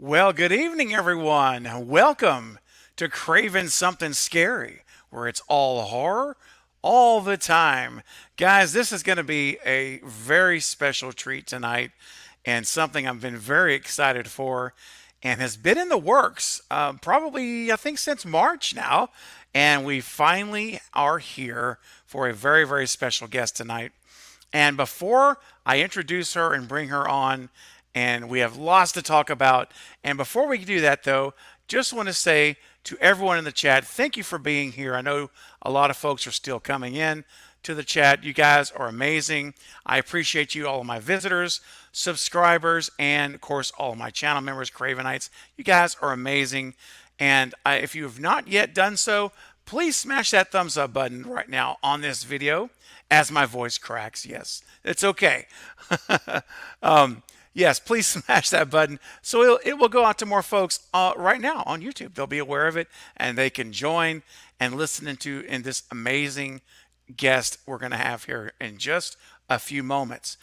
Well, good evening, everyone. Welcome to Craven Something Scary, where it's all horror all the time. Guys, this is going to be a very special treat tonight and something I've been very excited for and has been in the works probably, I think, since March now. And we finally are here for a very, very special guest tonight. And before I introduce her and bring her on, and we have lots to talk about. And before we do that, though, just want to say to everyone in the chat, thank you for being here. I know a lot of folks are still coming in to the chat. You guys are amazing. I appreciate you, all of my visitors, subscribers, and of course, all of my channel members, Cravenites. You guys are amazing. And if you have not yet done so, please smash that thumbs up button right now on this video as my voice cracks. Yes, it's okay. Yes, please smash that button so it will go out to more folks right now on YouTube. They'll be aware of it and they can join and listen in this amazing guest we're going to have here in just a few moments.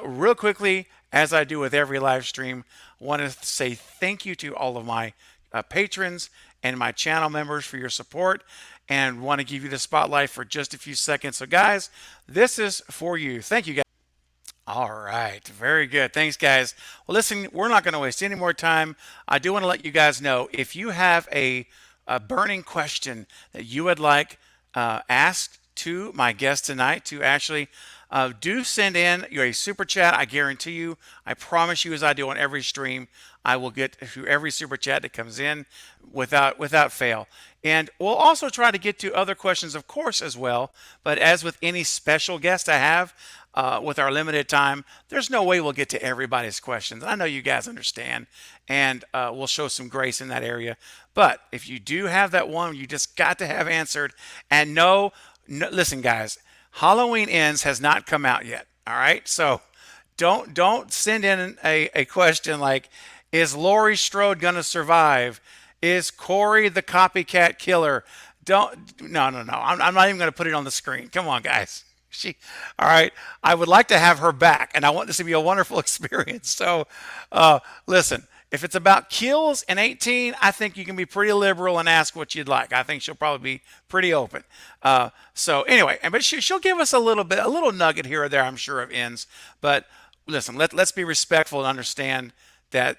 Real quickly, as I do with every live stream, I want to say thank you to all of my patrons and my channel members for your support and want to give you the spotlight for just a few seconds. So, guys, this is for you. Thank you, guys. All right, very good. Thanks, guys. Well, listen, we're not going to waste any more time. I do want to let you guys know if you have a burning question that you would like asked to my guest tonight to actually do send in a super chat. I guarantee you, I promise you, as I do on every stream, I will get to every super chat that comes in without fail. And we'll also try to get to other questions, of course, as well. But as with any special guest I have, with our limited time, there's no way we'll get to everybody's questions. I know you guys understand, and we'll show some grace in that area. But if you do have that one, you just got to have answered. And no, listen, guys, Halloween Ends has not come out yet. All right, so don't send in a question like, "Is Laurie Strode gonna survive? Is Corey the copycat killer?" Don't no. I'm not even gonna put it on the screen. Come on, guys. All right. I would like to have her back, and I want this to be a wonderful experience. So, listen, if it's about kills in 18, I think you can be pretty liberal and ask what you'd like. I think she'll probably be pretty open. So anyway, but she'll give us a little nugget here or there, I'm sure, of ends. But listen, let's be respectful and understand that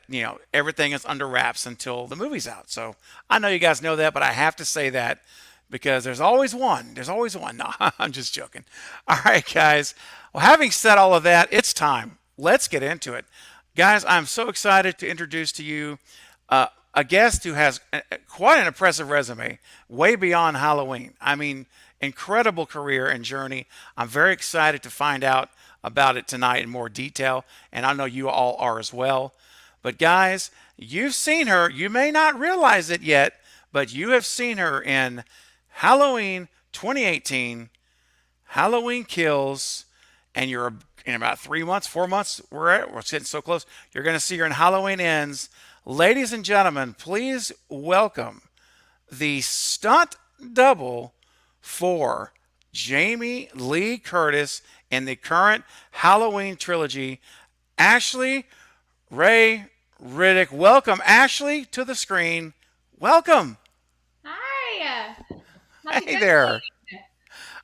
everything is under wraps until the movie's out. So I know you guys know that, but I have to say that because there's always one. There's always one. No, I'm just joking. All right, guys. Well, having said all of that, it's time. Let's get into it. Guys, I'm so excited to introduce to you a guest who has quite an impressive resume, way beyond Halloween. I mean, incredible career and journey. I'm very excited to find out about it tonight in more detail, and I know you all are as well. But guys, you've seen her. You may not realize it yet, but you have seen her in Halloween 2018, Halloween Kills, and you're in about 3 months, 4 months. We're sitting so close. You're going to see her in Halloween Ends. Ladies and gentlemen, please welcome the stunt double for Jamie Lee Curtis in the current Halloween trilogy, Ashley Ray Riddick. Welcome, Ashley, to the screen. Welcome. Hi. How's it Hey going? there.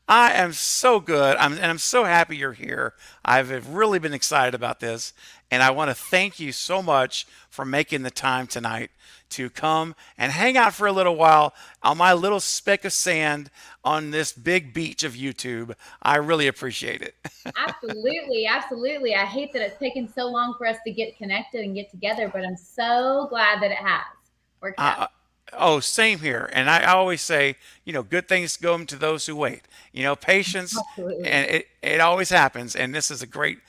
I am so good. And I'm so happy you're here. I've really been excited about this. And I want to thank you so much for making the time tonight to come and hang out for a little while on my little speck of sand on this big beach of YouTube. I really appreciate it. Absolutely, absolutely. I hate that it's taken so long for us to get connected and get together, but I'm so glad that it has worked out. Uh, oh, same here. And I always say, good things go to those who wait. Patience, Absolutely. and it always happens. And this is a great,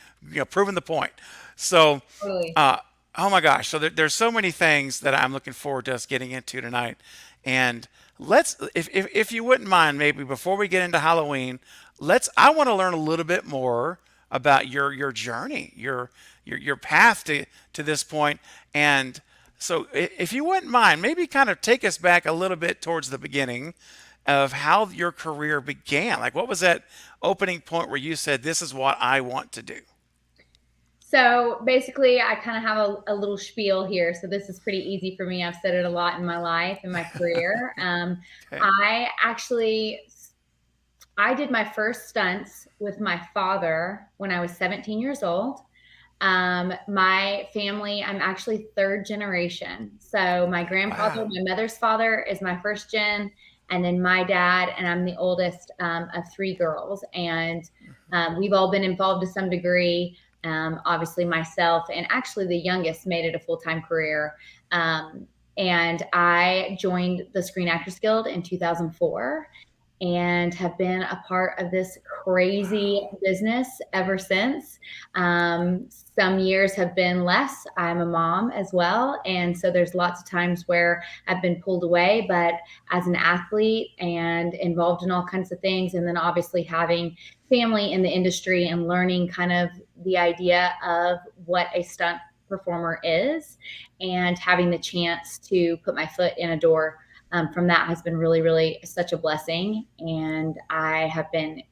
proving the point. So, Totally. uh, oh my gosh. So there's so many things that I'm looking forward to us getting into tonight. And if you wouldn't mind, maybe before we get into Halloween, I want to learn a little bit more about your journey, your path to this point. And so, if you wouldn't mind, maybe kind of take us back a little bit towards the beginning of how your career began. Like, what was that opening point where you said, "This is what I want to do"? So basically, I kind of have a little spiel here. So this is pretty easy for me. I've said it a lot in my life, in my career. Okay. I actually I did my first stunts with my father when I was 17 years old. My family, I'm actually third generation. So my grandfather, Wow. my mother's father is my first gen, and then my dad, and I'm the oldest of three girls. And we've all been involved to some degree. Obviously, myself, and actually the youngest made it a full time career. And I joined the Screen Actors Guild in 2004 and have been a part of this crazy Wow. business ever since. Some years have been less. I'm a mom as well. And so there's lots of times where I've been pulled away, but as an athlete and involved in all kinds of things, and then obviously having family in the industry and learning kind of the idea of what a stunt performer is and having the chance to put my foot in a door from that has been really, really such a blessing. And I have been,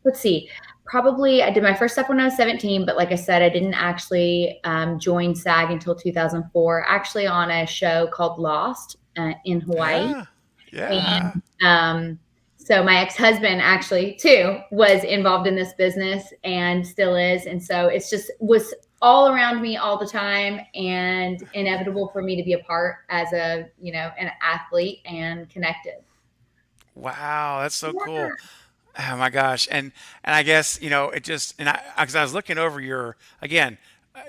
let's see, probably I did my first step when I was 17, but like I said, I didn't actually join SAG until 2004, actually on a show called Lost in Hawaii. Yeah. Yeah. And so my ex-husband actually too was involved in this business and still is. And so it's just was all around me all the time and inevitable for me to be a part as a, an athlete and connected. Wow, that's so Yeah. cool. Oh my gosh. And I guess, it just and I because I was looking over your again,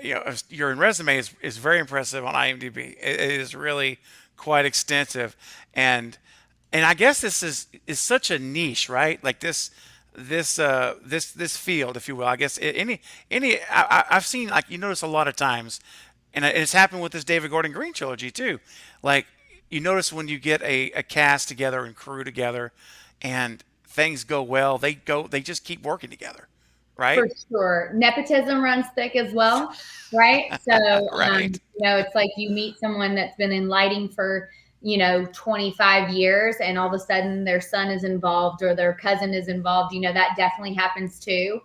your resume is very impressive on IMDb. It is really quite extensive. And and I guess this is such a niche, right? Like this field, if you will. I guess I've seen, like, you notice a lot of times, and it's happened with this David Gordon Green trilogy too. Like, you notice when you get a cast together and crew together, and things go well, they just keep working together, right? For sure. Nepotism runs thick as well, right? So, Right. it's like you meet someone that's been in lighting for, 25 years, and all of a sudden their son is involved or their cousin is involved. That definitely happens too.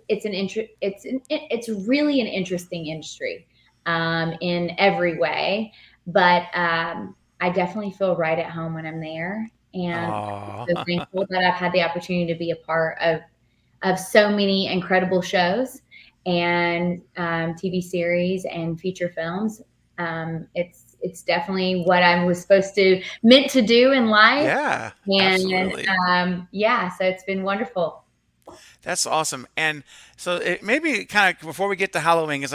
It's really an interesting industry in every way, but I definitely feel right at home when I'm there. And I'm Oh, so thankful that I've had the opportunity to be a part of so many incredible shows and TV series and feature films. It's definitely what I was supposed to meant to do in life, yeah, and absolutely. yeah, so it's been wonderful. That's awesome. And so maybe kind of before we get to Halloween, because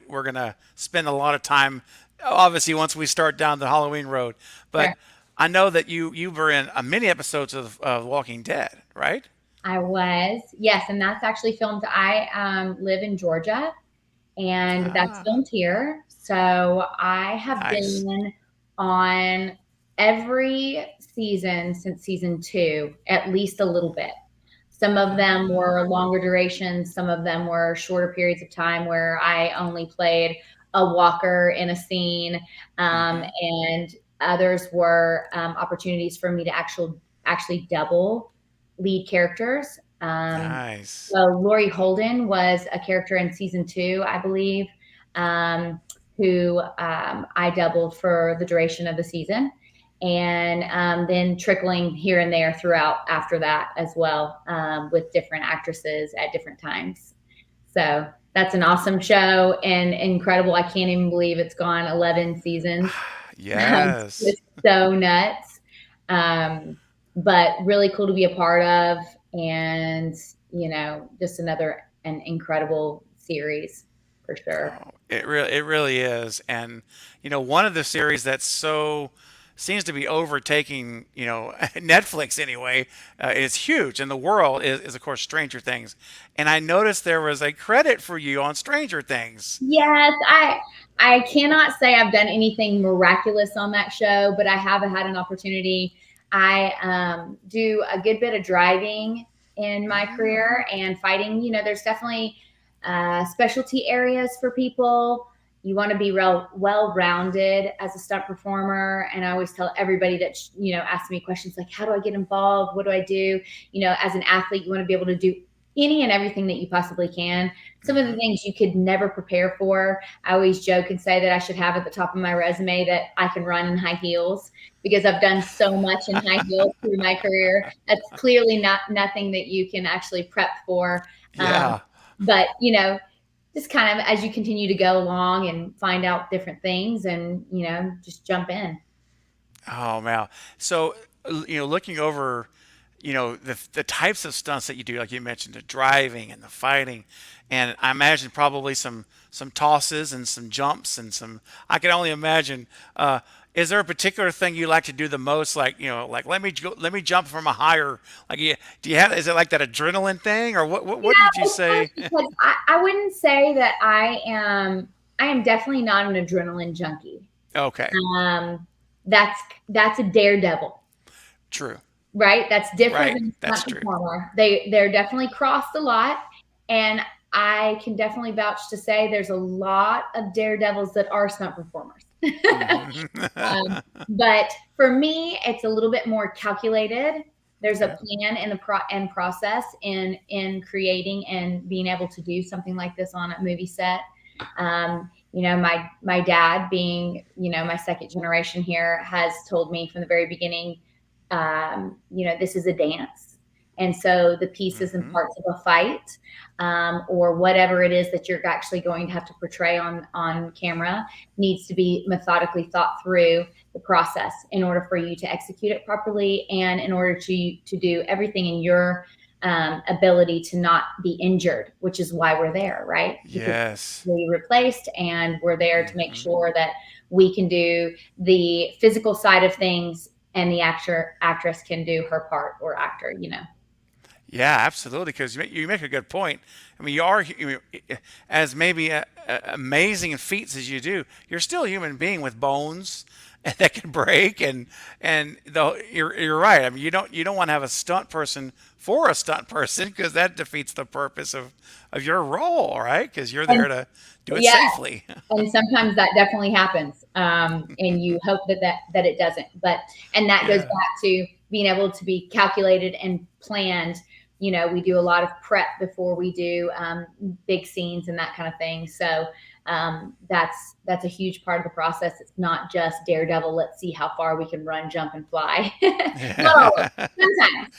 we're gonna spend a lot of time, obviously, once we start down the Halloween road. But Sure. I know that you were in many episodes of Walking Dead, right? I was, yes, and that's actually filmed. I live in Georgia, and that's Ah, filmed here. So I have nice. been on every season since season two, at least a little bit. Some of them were Ah, longer durations, some of them were shorter periods of time where I only played a walker in a scene, mm-hmm. and others were opportunities for me to actually double lead characters. Nice. So Lori Holden was a character in season two, I believe, who I doubled for the duration of the season, and then trickling here and there throughout after that as well, with different actresses at different times. So that's an awesome show and incredible. I can't even believe it's gone 11 seasons. Yes. It's so nuts. Um, but really cool to be a part of, and just another an incredible series for sure. Oh, it really is. And one of the series that's so seems to be overtaking, Netflix anyway, is huge in the world is of course Stranger Things. And I noticed there was a credit for you on Stranger Things. Yes, I cannot say I've done anything miraculous on that show, but I have had an opportunity. I do a good bit of driving in my Mm, career and fighting. There's definitely specialty areas for people. You want to be well rounded as a stunt performer, and I always tell everybody that asks me questions like, "How do I get involved? What do I do?" As an athlete, you want to be able to do any and everything that you possibly can. Some of the Hmm. things you could never prepare for. I always joke and say that I should have at the top of my resume that I can run in high heels because I've done so much in high heels through my career. That's clearly not nothing that you can actually prep for. Um, Yeah. but just kind of as you continue to go along and find out different things and just jump in. Oh man. So, looking over, the types of stunts that you do, like you mentioned, the driving and the fighting, and I imagine probably some tosses and some jumps and some. I can only imagine. Is there a particular thing you like to do the most? Like, like let me jump from a higher. Like, do you have? Is it like that adrenaline thing, or what would you It's funny say? because I wouldn't say that I am definitely not an adrenaline junkie. Okay, um that's a daredevil, true. right? That's different Right, than a that's stunt true. performer. They're definitely crossed a lot, and I can definitely vouch to say there's a lot of daredevils that are stunt performers. Hmm. But for me, it's a little bit more calculated. There's a Okay. plan in the and process in creating and being able to do something like this on a movie set. My dad, being my second generation here, has told me from the very beginning, this is a dance. And so the pieces and Hmm. parts of a fight, or whatever it is that you're actually going to have to portray on camera, needs to be methodically thought through the process in order for you to execute it properly, and in order to do everything in your ability to not be injured, which is why we're there, right? Because Yes. we replaced, and we're there to make Hmm. sure that we can do the physical side of things, and the actress can do her part, or actor. Yeah, absolutely. Because you make a good point. I mean, you are as maybe amazing feats as you do. You're still a human being with bones that can break, and though you're right. I mean, you don't want to have a stunt person for a stunt person because that defeats the purpose of your role, right? Because you're And there to do it yeah, safely. and sometimes that definitely happens, and you hope that it doesn't. But and that goes Yeah. back to being able to be calculated and planned. We do a lot of prep before we do big scenes and that kind of thing. So that's a huge part of the process. It's not just daredevil, let's see how far we can run, jump, and fly. Not always, sometimes.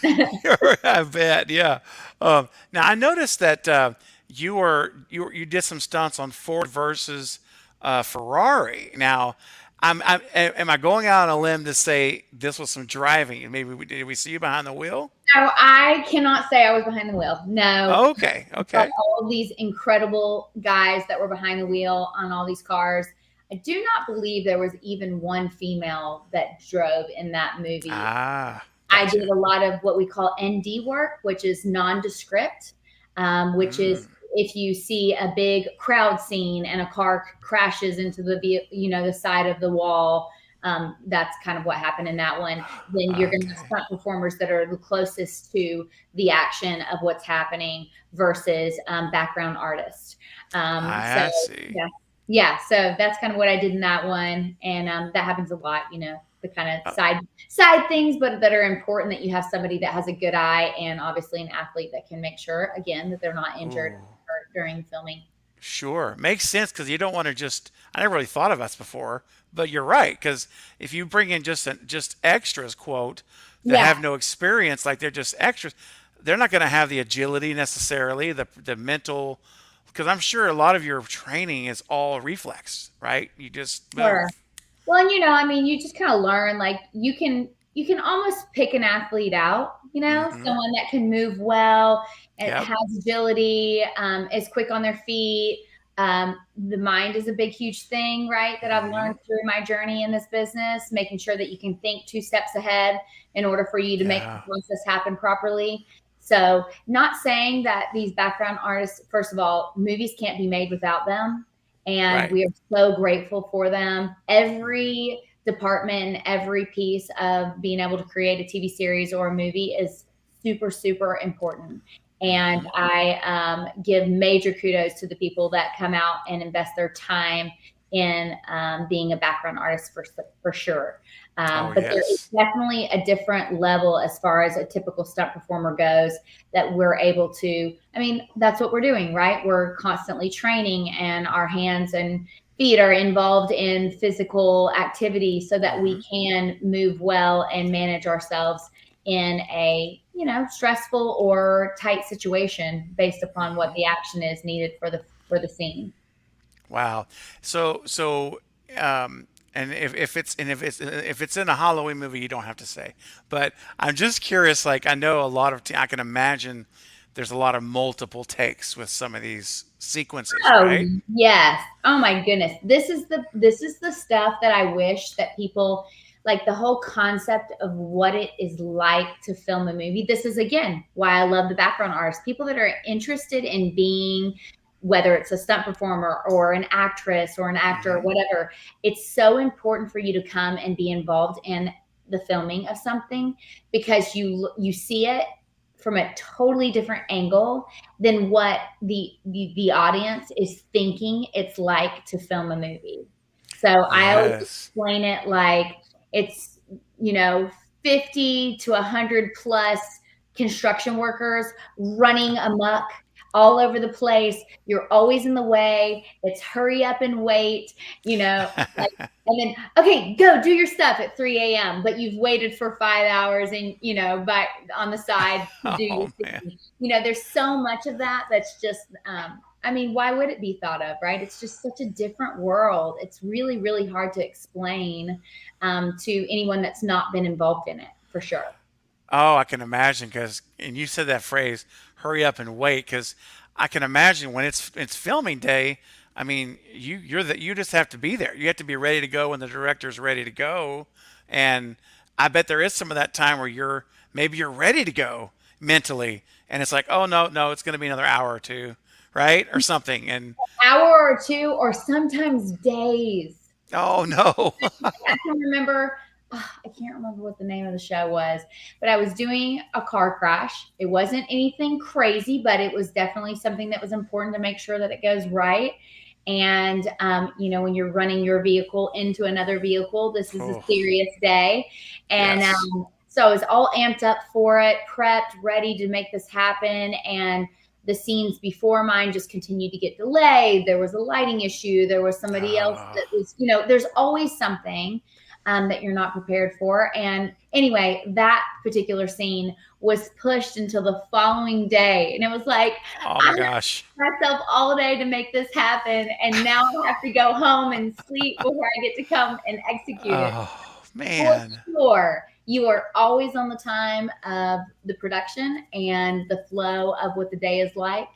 I bet, yeah. Now I noticed that you did some stunts on Ford versus Ferrari. Now, am I going out on a limb to say this was some driving? Maybe did we see you behind the wheel? No, I cannot say I was behind the wheel. No, Okay, but okay. all of these incredible guys that were behind the wheel on all these cars. I do not believe there was even one female that drove in that movie. Ah, I did gotcha. a lot of what we call ND work, which is nondescript, which is Mm, if you see a big crowd scene and a car crashes into the side of the wall. That's kind of what happened in that one. Then you're going to have okay. stunt performers that are the closest to the action of what's happening versus background artists. So I see. yeah, yeah. So that's kind of what I did in that one, and that happens a lot. The kind of Uh, side things, but that are important, that you have somebody that has a good eye, and obviously an athlete that can make sure, again, that they're not injured ooh. during filming. Sure. Makes sense because you don't want to just. I never really thought of us before, but you're right. Because if you bring in just extras, quote, that Yeah, have no experience, like they're just extras, they're not going to have the agility necessarily, the mental. Because I'm sure a lot of your training is all reflex, right? You just sure. move. Well, and I mean, you just kind of learn, like you can almost pick an athlete out, Mm-hmm. someone that can move well and Yep. has agility, is quick on their feet. The mind is a big, huge thing, right? That I've Mm-hmm. learned through my journey in this business, making sure that you can think 2 steps ahead in order for you to make the Yeah. process happen properly. So, not saying that these background artists, first of all, movies can't be made without them, and Right. we are so grateful for them. Mm-hmm. Every department and every piece of being able to create a TV series or a movie is super, super important. And Mm-hmm. I give major kudos to the people that come out and invest their time in being a background artist for sure. Oh, But there is yes. definitely a different level as far as a typical stunt performer goes that we're able to. I mean, that's what we're doing, right? We're constantly training, and our hands and feet are involved in physical activity so that we Hmm. can move well and manage ourselves in a stressful or tight situation based upon what Hmm. the action is needed for the scene. Wow. So, um, and if it's in a Halloween movie, you don't have to say. But I'm just curious. Like, I know a lot of I can imagine there's a lot of multiple takes with some of these sequences, Oh, right? yes. Oh my goodness. This is the stuff that I wish that people like, the whole concept of what it is like to film a movie. This is again why I love the background artists. People that are interested in being, whether it's a stunt performer or an actress or an actor or Hmm. whatever, it's so important for you to come and be involved in the filming of something, because you see it from a totally different angle than what the audience is thinking it's like to film a movie. So I always Yes. explain it like it's, you know, 50 to 100 plus construction workers running amok all over the place. You're always in the way. It's hurry up and wait, like, and then, okay, go do your stuff at 3 a.m., but you've waited for 5 hours and, but on the side to do your Oh man. scene. There's so much of that that's just, I mean, why would it be thought of, right? It's just such a different world. It's really, really hard to explain to anyone that's not been involved in it, for sure. Oh, I can imagine because, and you said that phrase, "hurry up and wait," because I can imagine when it's filming day. I mean, you just have to be there. You have to be ready to go when the director's ready to go, and I bet there is some of that time where maybe you're ready to go mentally, and it's like, oh no, no, it's going to be another hour or two, right, or something, and Hour or two, or sometimes days. oh no. I can remember, I can't remember what the name of the show was, but I was doing a car crash. It wasn't anything crazy, but it was definitely something that was important to make sure that it goes right. And, when you're running your vehicle into another vehicle, this is a Oh, serious day. And yes. so I was all amped up for it, prepped, ready to make this happen. And the scenes before mine just continued to get delayed. There was a lighting issue. There was somebody else Oh, that was, there's always something that you're not prepared for. And anyway, that particular scene was pushed until the following day. And it was like, oh I my have gosh. myself all day to make this happen. And now I have to go home and sleep before I get to come and execute it. Oh For man. sure. You are always on the time of the production and the flow of what the day is like.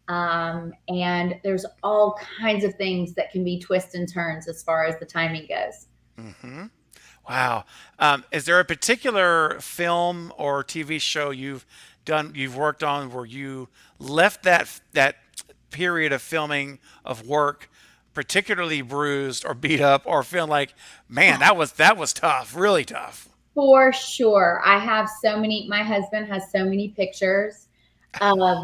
And there's all kinds of things that can be twists and turns as far as the timing goes. Hmm. Wow. Is there a particular film or TV show you've worked on where you left that period of filming of work particularly bruised or beat up or feeling like, man, that was tough, really tough. For sure. My husband has so many pictures of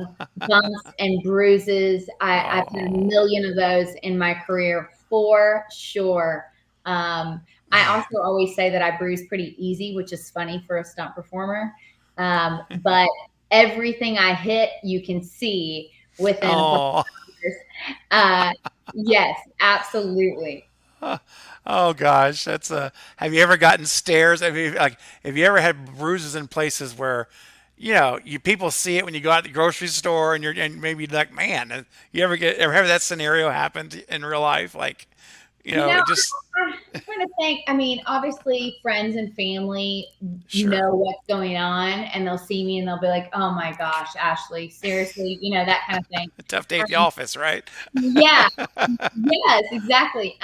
bumps and bruises. I've had a Oh million of those in my career, for sure. Um, I man. also always say that I bruise pretty easy, which is funny for a stunt performer. But everything I hit, you can see within a couple Oh. hours. Uh, yes, absolutely. Oh gosh, that's a. Have you ever gotten stares? Have you ever had bruises in places where, you people see it when you go out to the grocery store and maybe you're like, man, you ever have that scenario happen in real life? Like, You know, it just I'm trying to think. I mean, obviously, friends and family sure, know what's going on, and they'll see me and they'll be like, "Oh my gosh, Ashley, seriously," that kind of thing. a tough day at the Um, office, right? yeah, yes, exactly.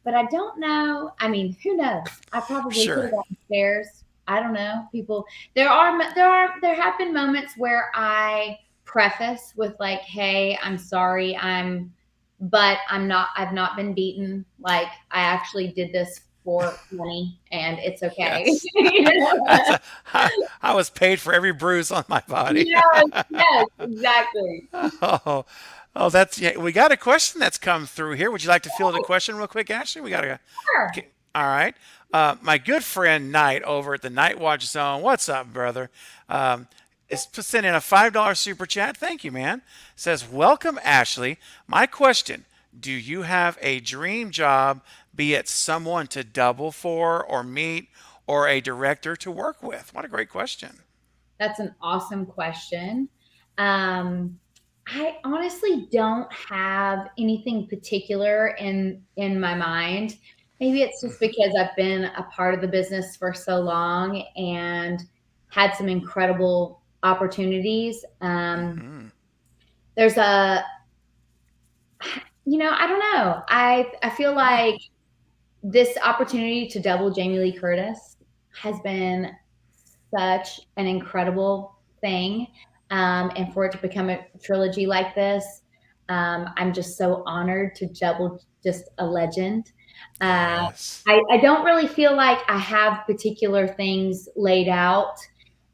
But I don't know. I mean, who knows? I probably could Sure. have gotten stares. I don't know. People, there have been moments where I preface with like, "Hey, I'm sorry. But I've not been beaten. Like, I actually did this for money, and it's okay." Yes. That's I was paid for every bruise on my body. Yes, yes, exactly. Oh, oh, that's yeah. We got a question that's come through here. Would you like to field a question real quick, Ashley? We got a. Sure. All right. My good friend Knight over at the Night Watch Zone. What's up, brother? Is sending a $5 super chat. Thank you, man. Says, welcome, Ashley. My question: do you have a dream job, be it someone to double for or meet, or a director to work with? What a great question. That's an awesome question. Um, I honestly don't have anything particular in my mind. Maybe it's just Hmm. because I've been a part of the business for so long and had some incredible opportunities. Hmm. There's a, I don't know. I feel Yeah. like this opportunity to double Jamie Lee Curtis has been such an incredible thing. And for it to become a trilogy like this, I'm just so honored to double just a legend. Uh, Yes. I don't really feel like I have particular things laid out.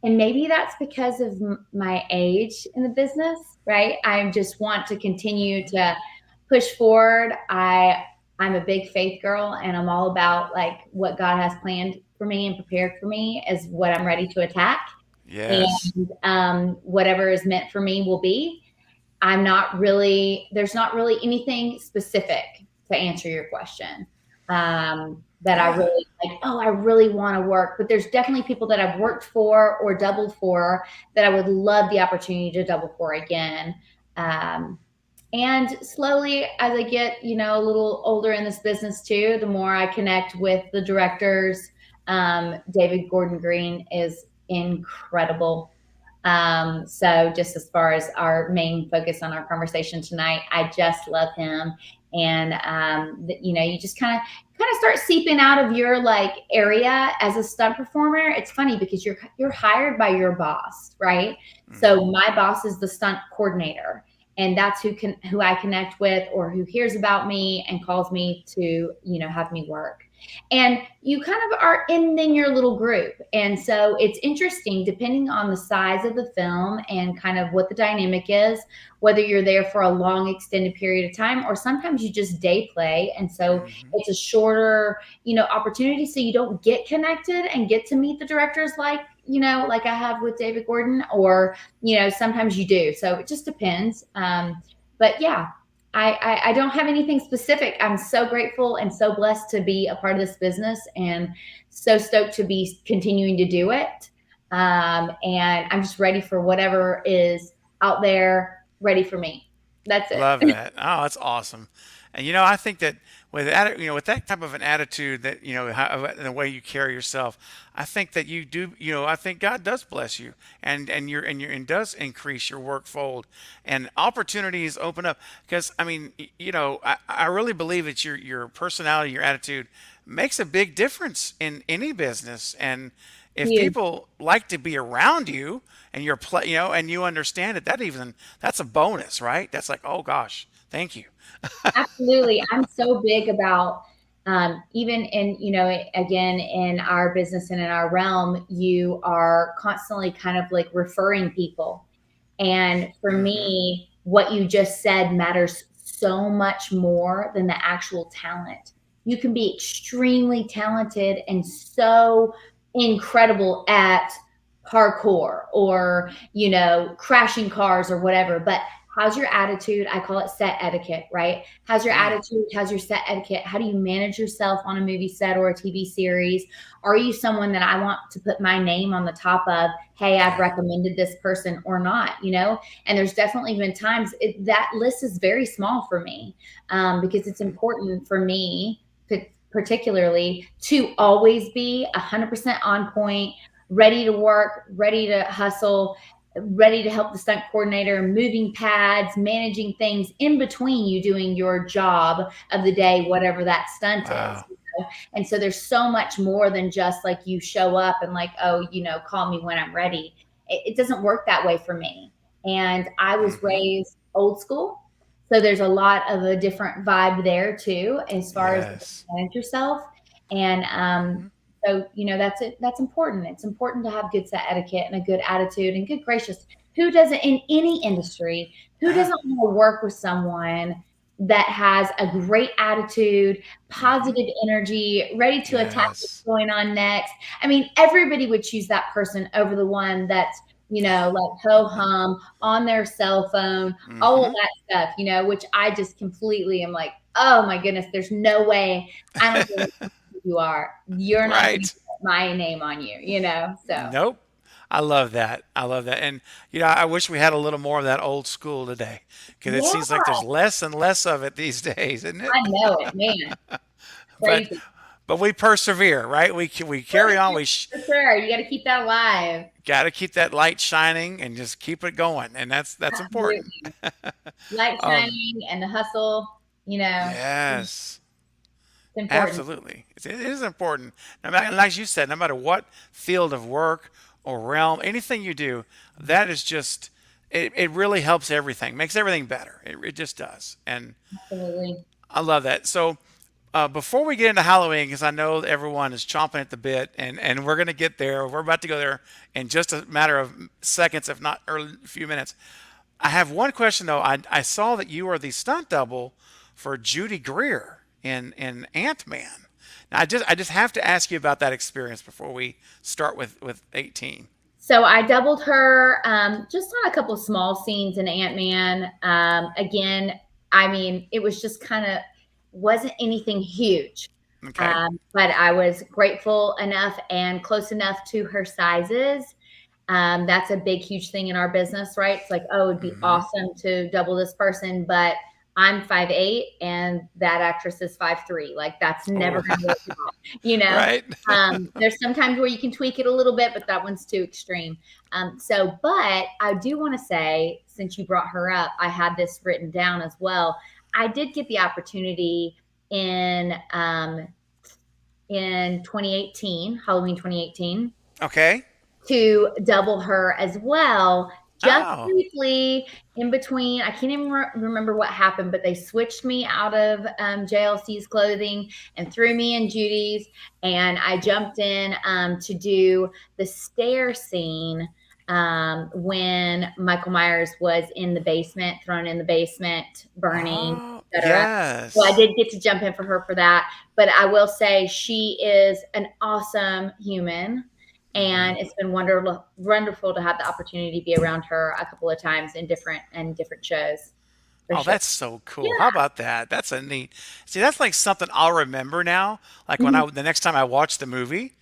And maybe that's because of my age in the business, right? I just want to continue Hmm. to push forward. I'm a big faith girl and I'm all about like what God has planned for me and prepared for me is what I'm ready to attack. Yes. And whatever is meant for me will be. There's not really anything specific to answer your question that I Yeah. really like, oh, I really want to work. But there's definitely people that I've worked for or doubled for that I would love the opportunity to double for again. Um, and slowly, as I get, a little older in this business too, the more I connect with the directors. David Gordon Green is incredible. So just as far as our main focus on our conversation tonight, I just love him. And you just kind of start seeping out of your like area as a stunt performer. It's funny because you're hired by your boss, right? So Hmm. my boss is the stunt coordinator, and that's who I connect with or who hears about me and calls me to have me work. And you kind of are in then your little group. And so it's interesting depending on the size of the film and kind of what the dynamic is, whether you're there for a long extended period of time or sometimes you just day play. And so Hmm. it's a shorter, opportunity so you don't get connected and get to meet the directors like I have with David Gordon, or sometimes you do. So it just depends. But yeah, I don't have anything specific. I'm so grateful and so blessed to be a part of this business and so stoked to be continuing to do it. And I'm just ready for whatever is out there ready for me. That's Love it. that. Oh, that's awesome. And I think that with that type of an attitude that how, the way you carry yourself, I think that you do. I think God does bless you, and does increase your workfold, and opportunities open up. Because I mean, I really believe that your personality, your attitude, makes a big difference in any business, and if Huge. people like to be around you and and you understand it, that's a bonus, right? That's like, oh gosh, thank you. Absolutely. I'm so big about even in, again, in our business and in our realm, you are constantly kind of like referring people. And for Hmm. me, what you just said matters so much more than the actual talent. You can be extremely talented and so incredible at parkour or, crashing cars or whatever. But how's your attitude? I call it set etiquette, right? How's your Mm, attitude? How's your set etiquette? How do you manage yourself on a movie set or a TV series? Are you someone that I want to put my name on the top of, hey, I've yeah. recommended this person or not? And there's definitely been times that list is very small for me because it's Hmm. important for me, particularly, to always be 100% on point, ready to work, ready to hustle, ready to help the stunt coordinator, moving pads, managing things in between you doing your job of the day, whatever that stunt is. Wow. And so there's so much more than just like you show up and like, oh, call me when I'm ready. It doesn't work that way for me. And I was Hmm. raised old school. So there's a lot of a different vibe there too, as far as Yes. manage yourself. And Hmm. so, that's it. That's important. It's important to have good set etiquette and a good attitude and good gracious. Who doesn't in any industry? Who Yeah. doesn't want to work with someone? that has a great attitude, Mm-hmm. positive energy, ready to attack what's Yes. going on next. I mean, everybody would choose that person over the one that's, like ho hum on their cell phone, all of Mm-hmm. that stuff, which I just completely am like, oh my goodness, there's no way. I don't care who you are. You're not going to Right. get my name on you. So, Nope. I love that. I love that. And, I wish we had a little more of that old school today because it yeah, seems like there's less and less of it these days, isn't it? I know it, man. But, Crazy. we persevere, right? We carry on. For sure. You got to keep that alive. Got to keep that light shining and just keep it going. And that's important. Absolutely. Light Um, shining and the hustle, it's yes. important. Absolutely. It is important. No matter, like you said, no matter what field of work or realm, anything you do, that is just, it really helps everything, makes everything better. It just does. And Absolutely. I love that. So, before we get into Halloween, because I know that everyone is chomping at the bit, and we're going to get there, we're about to go there in just a matter of seconds, if not early, a few minutes. I have one question though. I saw that you are the stunt double for Judy Greer in Ant Man. Now I just have to ask you about that experience before we start with 18. So I doubled her just on a couple small scenes in Ant-Man. Again, I mean, it was just kind of wasn't anything huge. Okay. But I was grateful enough and close enough to her sizes. That's a big, huge thing in our business, right? It's like, oh, it'd be Mm-hmm. awesome to double this person, but I'm 5'8" and that actress is 5'3". Like that's never Oh, going to work out, you know? right. There's sometimes where you can tweak it a little bit, but that one's too extreme. But I do want to say, since you brought her up, I had this written down as well. I did get the opportunity in um, in 2018, Halloween 2018, Okay. to double her as well, just Oh. briefly in between. I can't even remember what happened, but they switched me out of JLC's clothing and threw me in Judy's, and I jumped in to do the stair scene when Michael Myers was in the basement, thrown in the basement, burning, Oh, etc. So I yes. did get to jump in for her for that. But I will say she is an awesome human, Mm-hmm. and it's been wonderful to have the opportunity to be around her a couple of times in different shows, for Oh, sure. that's so cool. How Yeah. about that? That's a neat. See, that's like something I'll remember now. Like when Mhm. the next time I watch the movie,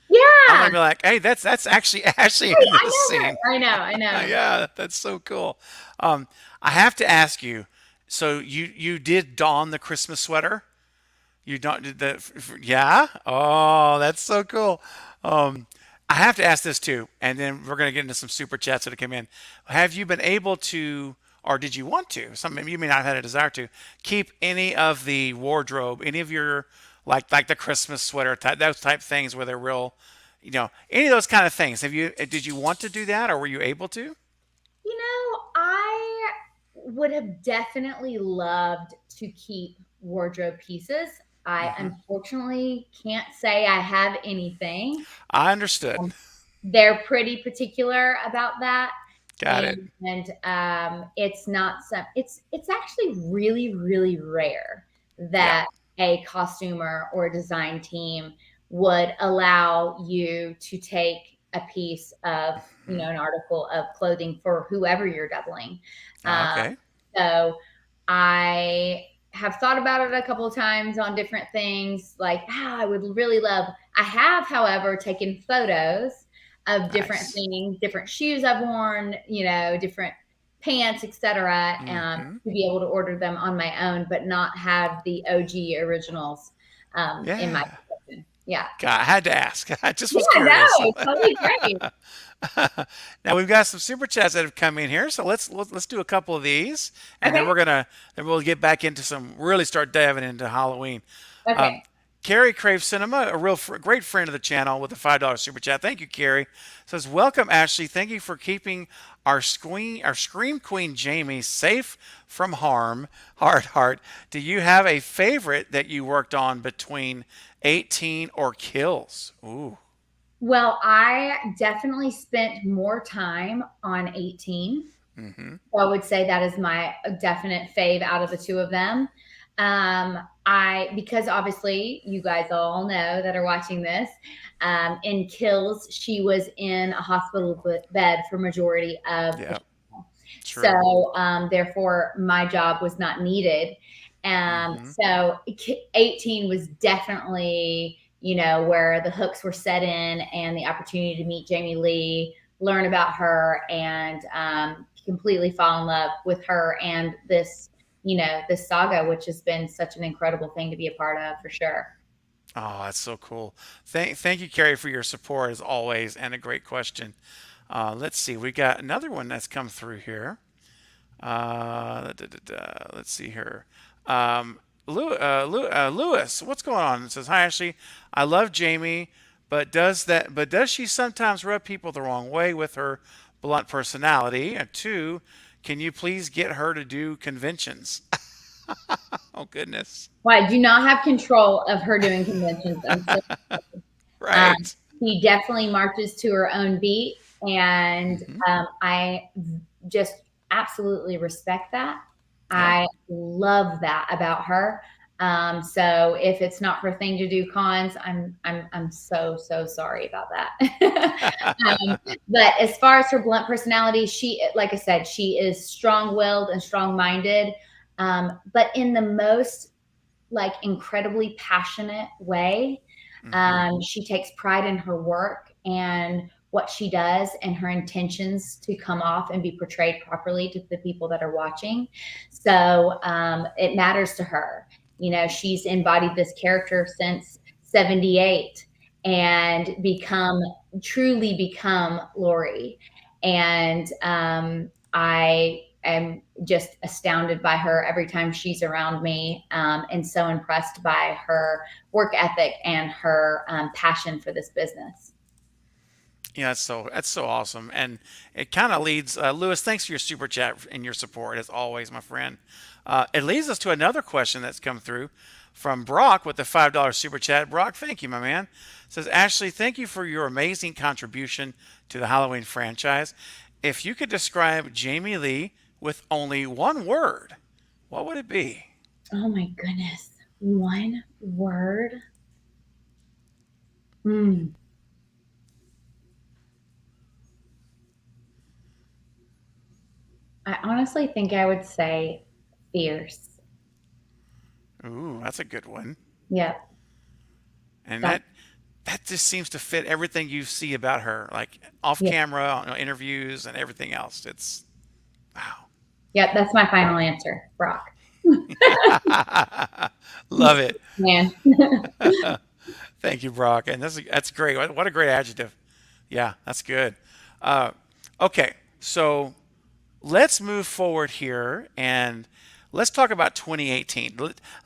I'm Yeah. gonna be like, "Hey, that's actually Ashley Hey, in I this know scene." her. I know. I know. Yeah, that's so cool. Um, I have to ask you. So you did don the Christmas sweater? You don't did yeah? Oh, that's so cool. Um, I have to ask this too, and then we're gonna get into some super chats that have come in. Have you been able to, or did you want to? Some you may not have had a desire to keep any of the wardrobe, any of your like the Christmas sweater type, those type things where they're real, any of those kind of things. Did you want to do that, or were you able to? I would have definitely loved to keep wardrobe pieces. I Hmm. unfortunately can't say I have anything. I understood. They're pretty particular about that. Got it. And it's not some it's actually really, really rare Yeah. that a costumer or design team would allow you to take a piece of, Hmm. an article of clothing for whoever you're doubling. um, Okay. so I have thought about it a couple of times on different things, like, I would really love. I have, however, taken photos of different Nice. things, different shoes I've worn, different pants, etc., Hmm. to be able to order them on my own, but not have the OG originals in my Yeah. possession. Yeah. God, I had to ask. I just was Yeah, no, curious. it's totally great. Now we've got some super chats that have come in here, so let's do a couple of these, and then Okay. we'll get back into some really start diving into Halloween. Um, Okay. Carrie Crave Cinema, a great friend of the channel with a $5 super chat. Thank you, Carrie. Says, welcome, Ashley. Thank you for keeping our scream queen Jamie safe from harm. Heart. Do you have a favorite that you worked on between 18 or Kills? Ooh. Well, I definitely spent more time on 18. Mm-hmm. So I would say that is my definite fave out of the two of them. Because obviously you guys all know that are watching this, in Kills, she was in a hospital bed for majority of the Yeah, show. true. So therefore my job was not needed. Hmm. So 18 was definitely, where the hooks were set in and the opportunity to meet Jamie Lee, learn about her, and completely fall in love with her and this saga, which has been such an incredible thing to be a part of for sure. Oh, that's so cool. Thank you, Carrie, for your support as always, and a great question. Let's see, we got another one that's come through here. Let's see here. Lewis, what's going on? It says, "Hi Ashley, I love Jamie, but does she sometimes rub people the wrong way with her blunt personality? And two, can you please get her to do conventions?" Oh goodness. Well, I do not have control of her doing conventions. Um, Right. she definitely marches to her own beat, and Hmm. I just absolutely respect that. Yeah. I love that about her. So if it's not her thing to do cons, I'm so sorry about that. But as far as her blunt personality, like I said, she is strong-willed and strong-minded, but in the most like incredibly passionate way. Hmm. She takes pride in her work and what she does and her intentions to come off and be portrayed properly to the people that are watching. So it matters to her. She's embodied this character since 78 and truly become Lori. And I am just astounded by her every time she's around me, and so impressed by her work ethic and her passion for this business. Yeah, that's so awesome, and it kind of leads Lewis. Thanks for your super chat and your support as always, my friend. It leads us to another question that's come through from Brock with the $5 super chat. Brock, thank you, my man. Says Ashley, thank you for your amazing contribution to the Halloween franchise. If you could describe Jamie Lee with only one word, what would it be? Oh my goodness. One word. Hmm. I honestly think I would say fierce. Ooh, that's a good one. Yep. And That, that just seems to fit everything you see about her, like off yeah. camera, interviews, and everything else. It's wow. Yep. That's my final answer. Brock. Love it. Man. Thank you, Brock. And that's great. What a great adjective. Yeah, that's good. Uh, okay, so let's move forward here and let's talk about 2018.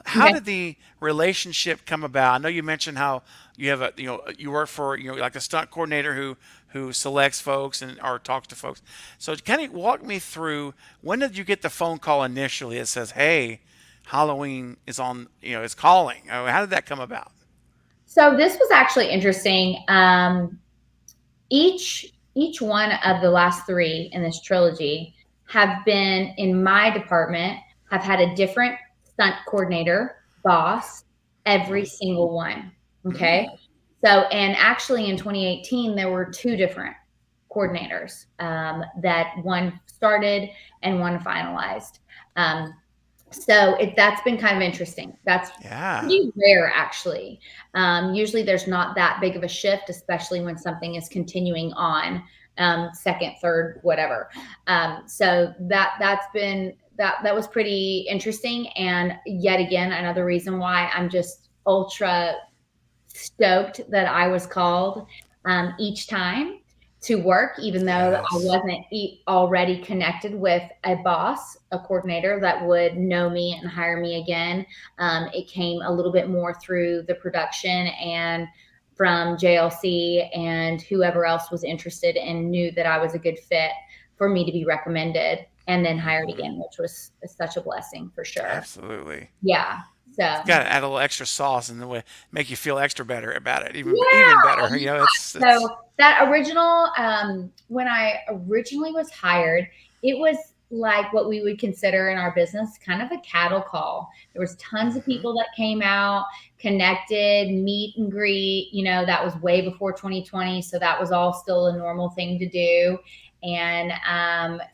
How Okay. did the relationship come about? I know you mentioned how you have you work for like a stunt coordinator who selects folks and or talks to folks. So kind of walk me through, when did you get the phone call initially that says, "Hey, Halloween is on, is calling." How did that come about? So this was actually interesting. Each one of the last three in this trilogy have been in my department, have had a different stunt coordinator boss every single one. Okay. Mm, And actually in 2018 there were two different coordinators, that one started and one finalized. um, that's been kind of interesting. That's yeah. pretty rare, actually. Usually, there's not that big of a shift, especially when something is continuing on, second, third, whatever. That was pretty interesting, and yet again, another reason why I'm just ultra stoked that I was called each time to work, even though I Yes. wasn't already connected with a boss, a coordinator that would know me and hire me again. It came a little bit more through the production and from JLC and whoever else was interested and knew that I was a good fit for me to be recommended and then hired Hmm. again, which was such a blessing for sure. Absolutely. Yeah. It's So, got to add a little extra sauce in the way, make you feel extra better about it, even yeah. better. So that original, when I originally was hired, it was like what we would consider in our business kind of a cattle call. There was tons of Hmm. people that came out, connected, meet and greet. That was way before 2020, so that was all still a normal thing to do. And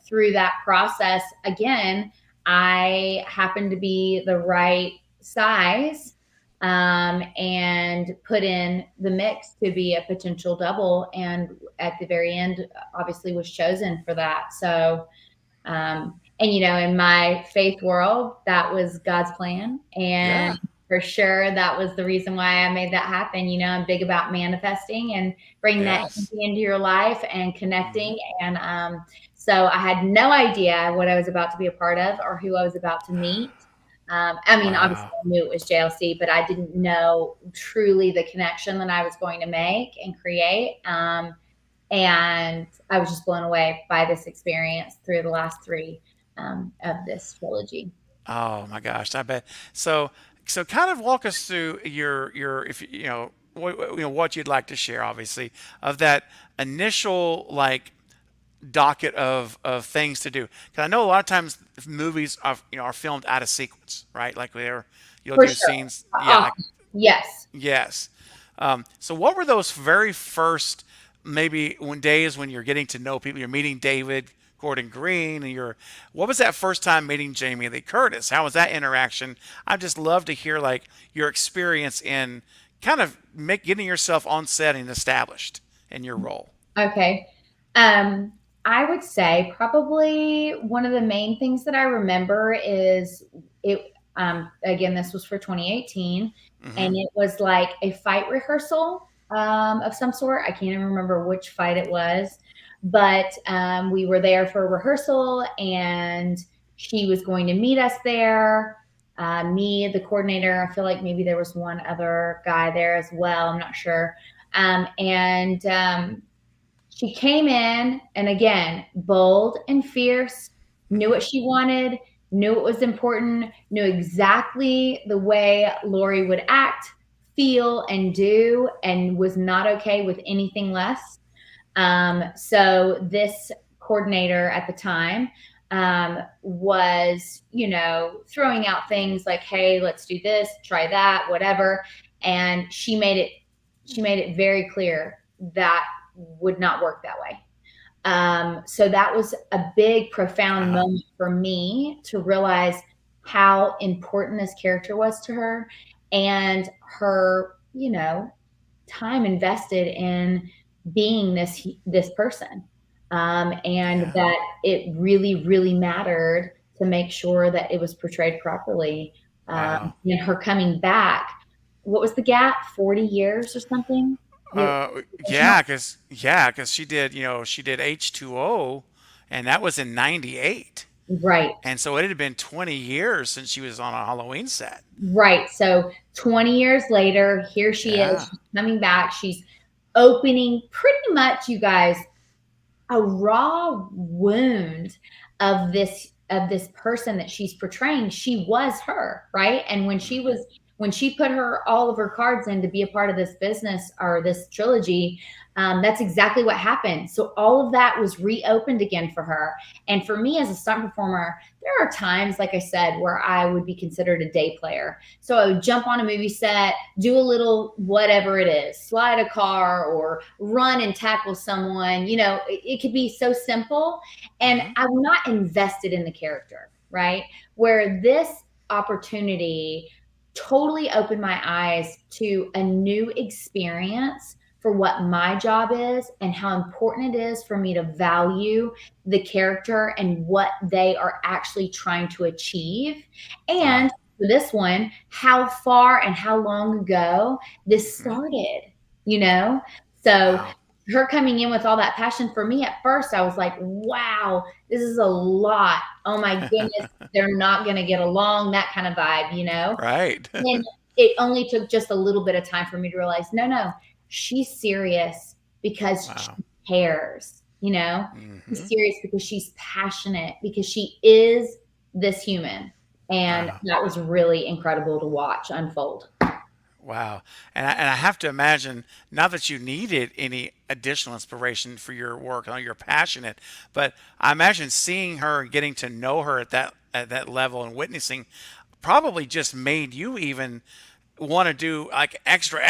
through that process, again, I happened to be the right size and put in the mix to be a potential double. And at the very end, obviously, was chosen for that. So, and in my faith world, that was God's plan. And Yeah. for sure, that was the reason why I made that happen. I'm big about manifesting and bringing that Yes. energy into your life and Hmm. connecting. And so I had no idea what I was about to be a part of or who I was about to meet. I mean, obviously, Wow. I knew it was JLC, but I didn't know truly the connection that I was going to make and create. And I was just blown away by this experience through the last three of this trilogy. Oh my gosh, I bet. So, so kind of walk us through your if what you'd like to share, obviously, of that initial like docket of things to do. Because I know a lot of times movies are filmed out of sequence, right? Like you'll For do sure. scenes, yeah, like Yes. yes. So what were those very first maybe when days when you're getting to know people, you're meeting David Gordon Green, and what was that first time meeting Jamie Lee Curtis? How was that interaction? I'd just love to hear like your experience in kind of getting yourself on set and established in your role. Okay. Um, I would say probably one of the main things that I remember is it. Again, this was for 2018, Hmm. and it was like a fight rehearsal of some sort. I can't even remember which fight it was, but we were there for a rehearsal, and she was going to meet us there. Me, the coordinator. I feel like maybe there was one other guy there as well. I'm not sure. And she came in, and again, bold and fierce, knew what Hmm. she wanted, knew what was important, knew exactly the way Lori would act, feel, and do, and was not okay with anything less. So this coordinator at the time was, throwing out things like, "Hey, let's do this, try that, whatever," and she made it very clear that would not work that way. So that was a big, profound Wow. moment for me to realize how important this character was to her and her, time invested in being this person, and Yeah. that it really, really mattered to make sure that it was portrayed properly. Wow. And her coming back, what was the gap? 40 years or something? The original, Yeah, cause she did H2O, and that was in '98, right? and so it had been 20 years since she was on a Halloween set. Right. So 20 years later, here she is. Yeah. She's coming back. She's opening pretty much, you guys, a raw wound of this person that she's portraying. She was her, right? And Hmm. when she put her all of her cards in to be a part of this business or this trilogy, that's exactly what happened. So all of that was reopened again for her. And for me as a stunt performer, there are times, like I said, where I would be considered a day player. So I would jump on a movie set, do a little whatever it is, slide a car or run and tackle someone. It could be so simple. And Hmm. I'm not invested in the character, right? Where this opportunity totally opened my eyes to a new experience for what my job is and how important it is for me to value the character and what they are actually trying to achieve. And Wow. for this one, how far and how long ago this Hmm. started, you know? So Wow. her coming in with all that passion, for me at first, I was like, wow, this is a lot. Oh my goodness, they're not going to get along, that kind of vibe. Right. And it only took just a little bit of time for me to realize, no, no, she's serious because Wow. she cares, she's Hmm. serious because she's passionate, because she is this human. And Wow. that was really incredible to watch unfold. Wow. And I have to imagine, not that you needed any additional inspiration for your work, I know you're passionate, but I imagine seeing her and getting to know her at that level and witnessing probably just made you even want to do like extra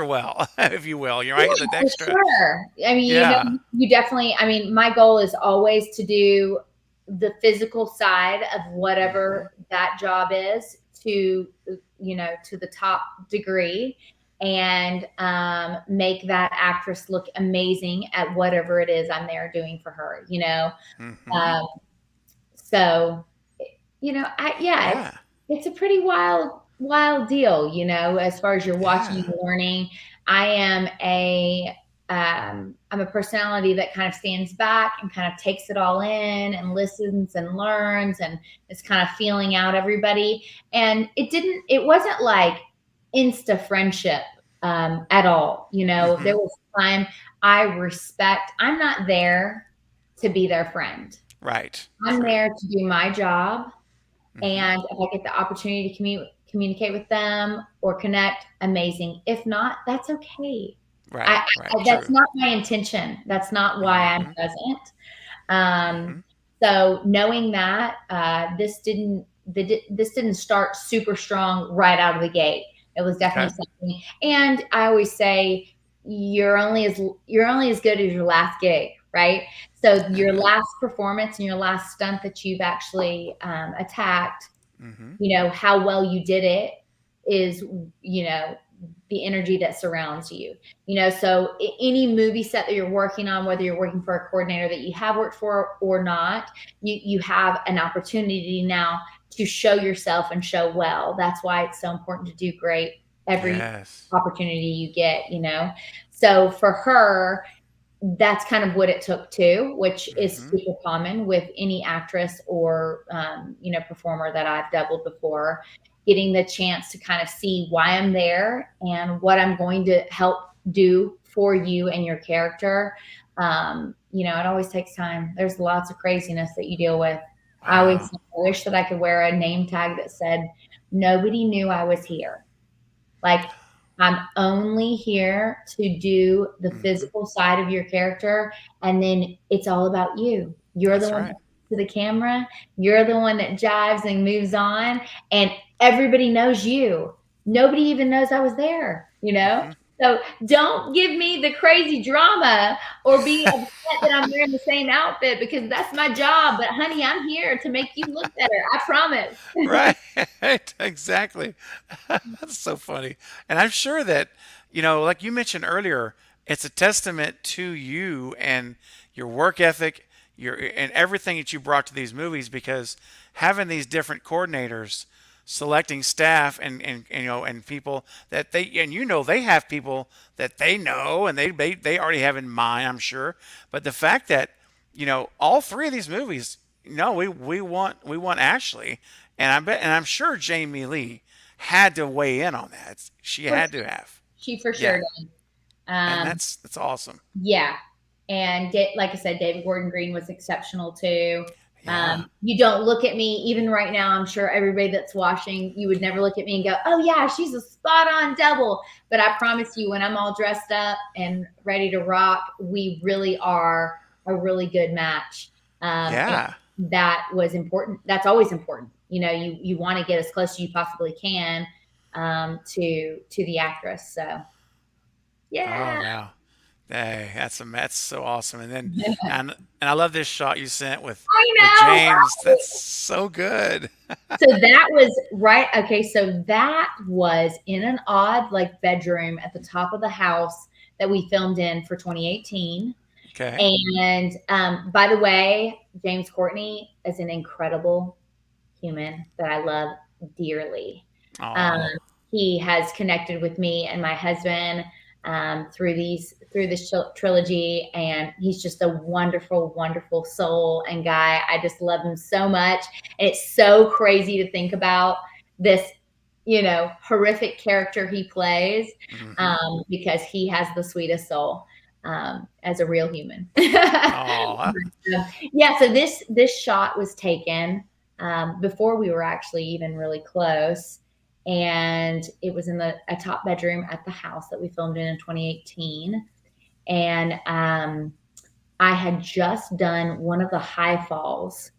well, if you will. You're right, Yeah, the for extra. sure. I mean, Yeah. you definitely, I mean, my goal is always to do the physical side of Hmm. whatever that job is to, to the top degree and make that actress look amazing at whatever it is I'm there doing for her. Hmm. Um, so, yeah, Yeah. it's a pretty wild deal, as far as you're watching Yeah. and learning. I am I'm a personality that kind of stands back and kind of takes it all in and listens and learns and is kind of feeling out everybody. And it wasn't like insta friendship at all. Hmm. There was time I'm not there to be their friend. Right. I'm True. there to do my job, Hmm. and if I get the opportunity to communicate with them or connect, amazing. If not, that's okay. Right. Right. That's True. not my intention. That's not why I'm Hmm. present. Um, Hmm. so knowing that this didn't start super strong right out of the gate. It was definitely Okay. something. And I always say you're only as good as your last gig, right? So your Amen. last performance and your last stunt that you've actually attacked, Hmm. how well you did it is, you know, the energy that surrounds you. So any movie set that you're working on, whether you're working for a coordinator that you have worked for or not, you have an opportunity now to show yourself and show well. That's why it's so important to do great every Yes. opportunity you get. So for her, that's kind of what it took too, which is Hmm. super common with any actress or performer that I've doubled before. Getting the chance to kind of see why I'm there and what I'm going to help do for you and your character. It always takes time. There's lots of craziness that you deal with. I always Wow. wish that I could wear a name tag that said, "Nobody knew I was here." Like, I'm only here to do the Hmm. physical side of your character, and then it's all about you. You're the That's one right. that to the camera, you're the one that jives and moves on, and everybody knows you. Nobody even knows I was there. Hmm. So don't give me the crazy drama or be upset that I'm wearing the same outfit because that's my job. But honey, I'm here to make you look better. I promise. Right. Exactly. That's so funny. And I'm sure that, like you mentioned earlier, it's a testament to you and your work ethic, your and everything that you brought to these movies because having these different coordinators, selecting staff and people that they have people that they know and they already have in mind, I'm sure. But the fact that all three of these movies, no, we want Ashley, and I'm sure Jamie Lee had to weigh in on that. She For had to have. She for sure Yeah, did. and Um, that's awesome. yeah. And like I said, David Gordon Green was exceptional too. Yeah, You don't look at me, even right now, I'm sure everybody that's watching, you would never look at me and go, "Oh, yeah, she's a spot on double." But I promise you, when I'm all dressed up and ready to rock, we really are a really good match. And yeah, that was important. That's always important. You want to get as close as you possibly can to the actress. So, oh yeah. wow. Hey, that's so awesome. And I love this shot you sent I with know. James. That's so good. So that was right. Okay, so that was in an odd like bedroom at the top of the house that we filmed in for 2018. Okay. And by the way, James Courtney is an incredible human that I love dearly. Um, Oh, he has connected with me and my husband through this trilogy, and he's just a wonderful, wonderful soul and guy. I just love him so much, and it's so crazy to think about this, horrific character he plays, mm-hmm. because he has the sweetest soul as a real human. Oh, Yeah, so this shot was taken before we were actually even really close, and it was in a top bedroom at the house that we filmed in 2018. And I had just done one of the high falls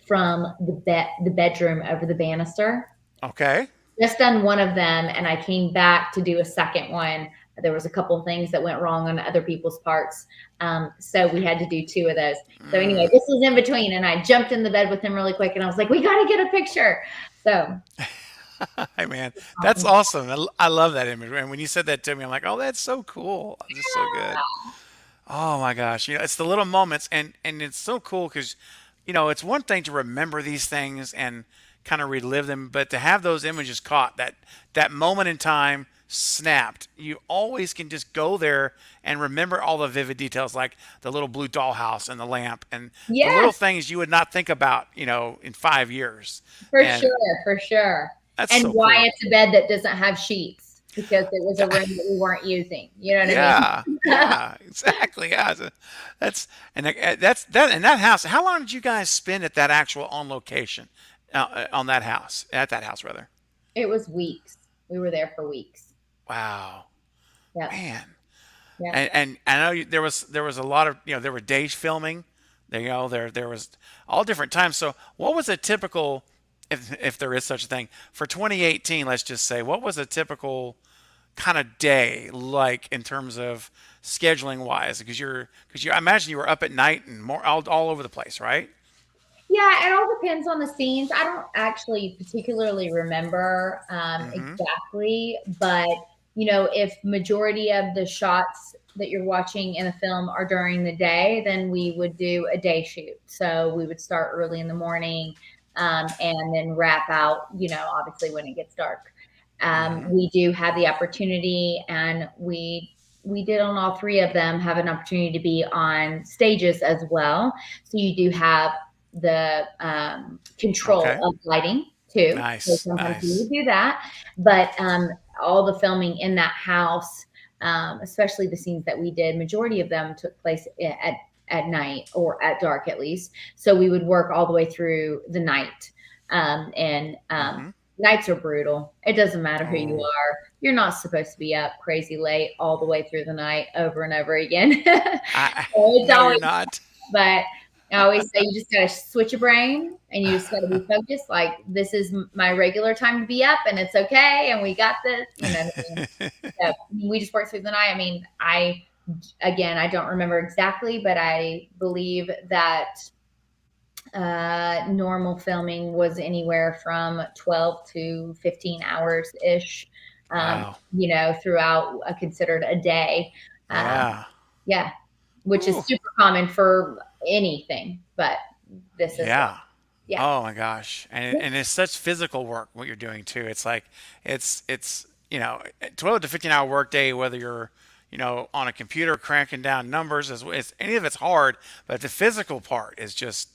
from the bedroom over the banister. Okay. Just done one of them, and I came back to do a second one. There was a couple of things that went wrong on other people's parts, so we had to do two of those. So anyway, Mm. this was in between, and I jumped in the bed with him really quick, and I was like, "We got to get a picture." So Hey man, that's awesome. awesome. I love that image. And when you said that to me, I'm like, oh, that's so cool. Just so good. Oh my gosh, it's the little moments, and it's so cool because, it's one thing to remember these things and kind of relive them, but to have those images caught, that moment in time snapped, you always can just go there and remember all the vivid details, like the little blue dollhouse and the lamp and the little Yes, things you would not think about, in 5 years, for and sure, for sure. that's And so why cool. it's a bed that doesn't have sheets because it was a room that we weren't using. You know what I mean? Yeah, yeah, exactly. Yeah, that's that's that in that house. How long did you guys spend at that actual on location, on that house, at that house rather? It was weeks. We were there for weeks. Wow, Yep. man. Yep. And I know there was a lot of, there were days filming. There was all different times. So what was a typical, if there is such a thing, for 2018? Let's just say, what was a typical kind of day like in terms of scheduling wise? Because I imagine you were up at night and more all over the place, right? Yeah, it all depends on the scenes. I don't actually particularly remember Mm-hmm. exactly, but if majority of the shots that you're watching in a film are during the day, then we would do a day shoot. So we would start early in the morning, and then wrap out, obviously when it gets dark. Mm-hmm. We do have the opportunity, and we did on all three of them have an opportunity to be on stages as well. So you do have the control Okay. of lighting too. So Nice. sometimes we Nice. would do that, but all the filming in that house, especially the scenes that we did, majority of them took place at night or at dark at least. So we would work all the way through the night, and Mm-hmm. nights are brutal. It doesn't matter who you Oh, are. You're not supposed to be up crazy late all the way through the night over and over again. I So it's no, you're always, not. but I always say you just got to switch your brain and you just got to be focused. Like, this is my regular time to be up, and it's okay. And we got this, what I mean? So we just worked through the night. I mean, again, I don't remember exactly, but I believe that normal filming was anywhere from 12 to 15 hours ish, Wow. throughout considered a day. Um, Yeah. yeah, which is Ooh. super common for anything, but this as well. Yeah. Yeah. Oh my gosh. And it's such physical work what you're doing too. It's like it's 12 to 15-hour workday, whether you're, on a computer cranking down numbers, as any of it's hard, but the physical part is just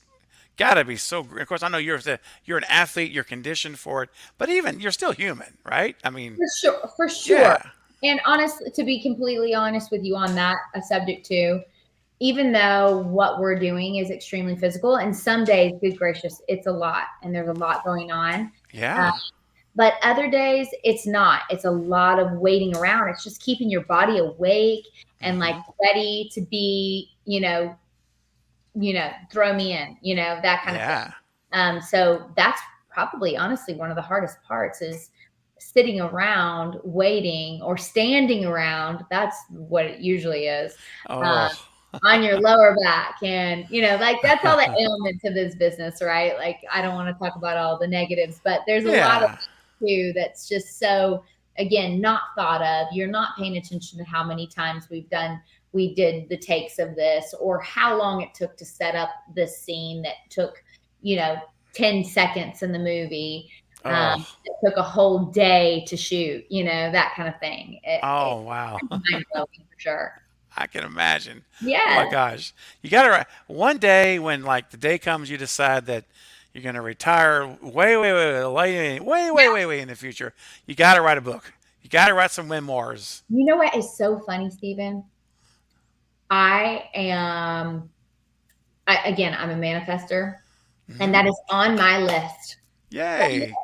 gotta be so great. Of course, I know you're an athlete, you're conditioned for it, but even you're still human, right? I mean, For sure, for sure. yeah. And honestly, to be completely honest with you on that a subject too, even though what we're doing is extremely physical, and some days, good gracious, it's a lot and there's a lot going on. Uh, Yeah. but other days, it's not. It's a lot of waiting around. It's just keeping your body awake and like Hmm. ready to be, throw me in, that kind of thing. Yeah. So that's probably honestly one of the hardest parts is sitting around waiting or standing around. That's what it usually is. Uh, Oh. on your lower back, and like that's all the elements of this business, right? Like, I don't want to talk about all the negatives, but there's a lot of Yeah. too that's just so, again, not thought of. You're not paying attention to how many times we did the takes of this, or how long it took to set up this scene that took, you know 10 seconds in the movie. Oh. It took a whole day to shoot, that kind of thing. It's Oh wow. mind blowing for sure. I can imagine. Oh my Yeah. gosh. You got to one day when like the day comes you decide that you're going to retire way in the future. You got to write a book. You got to write some memoirs. You know what is so funny, Stephen? I am, again, I'm a manifester, and that Hmm. is on my list. Yay.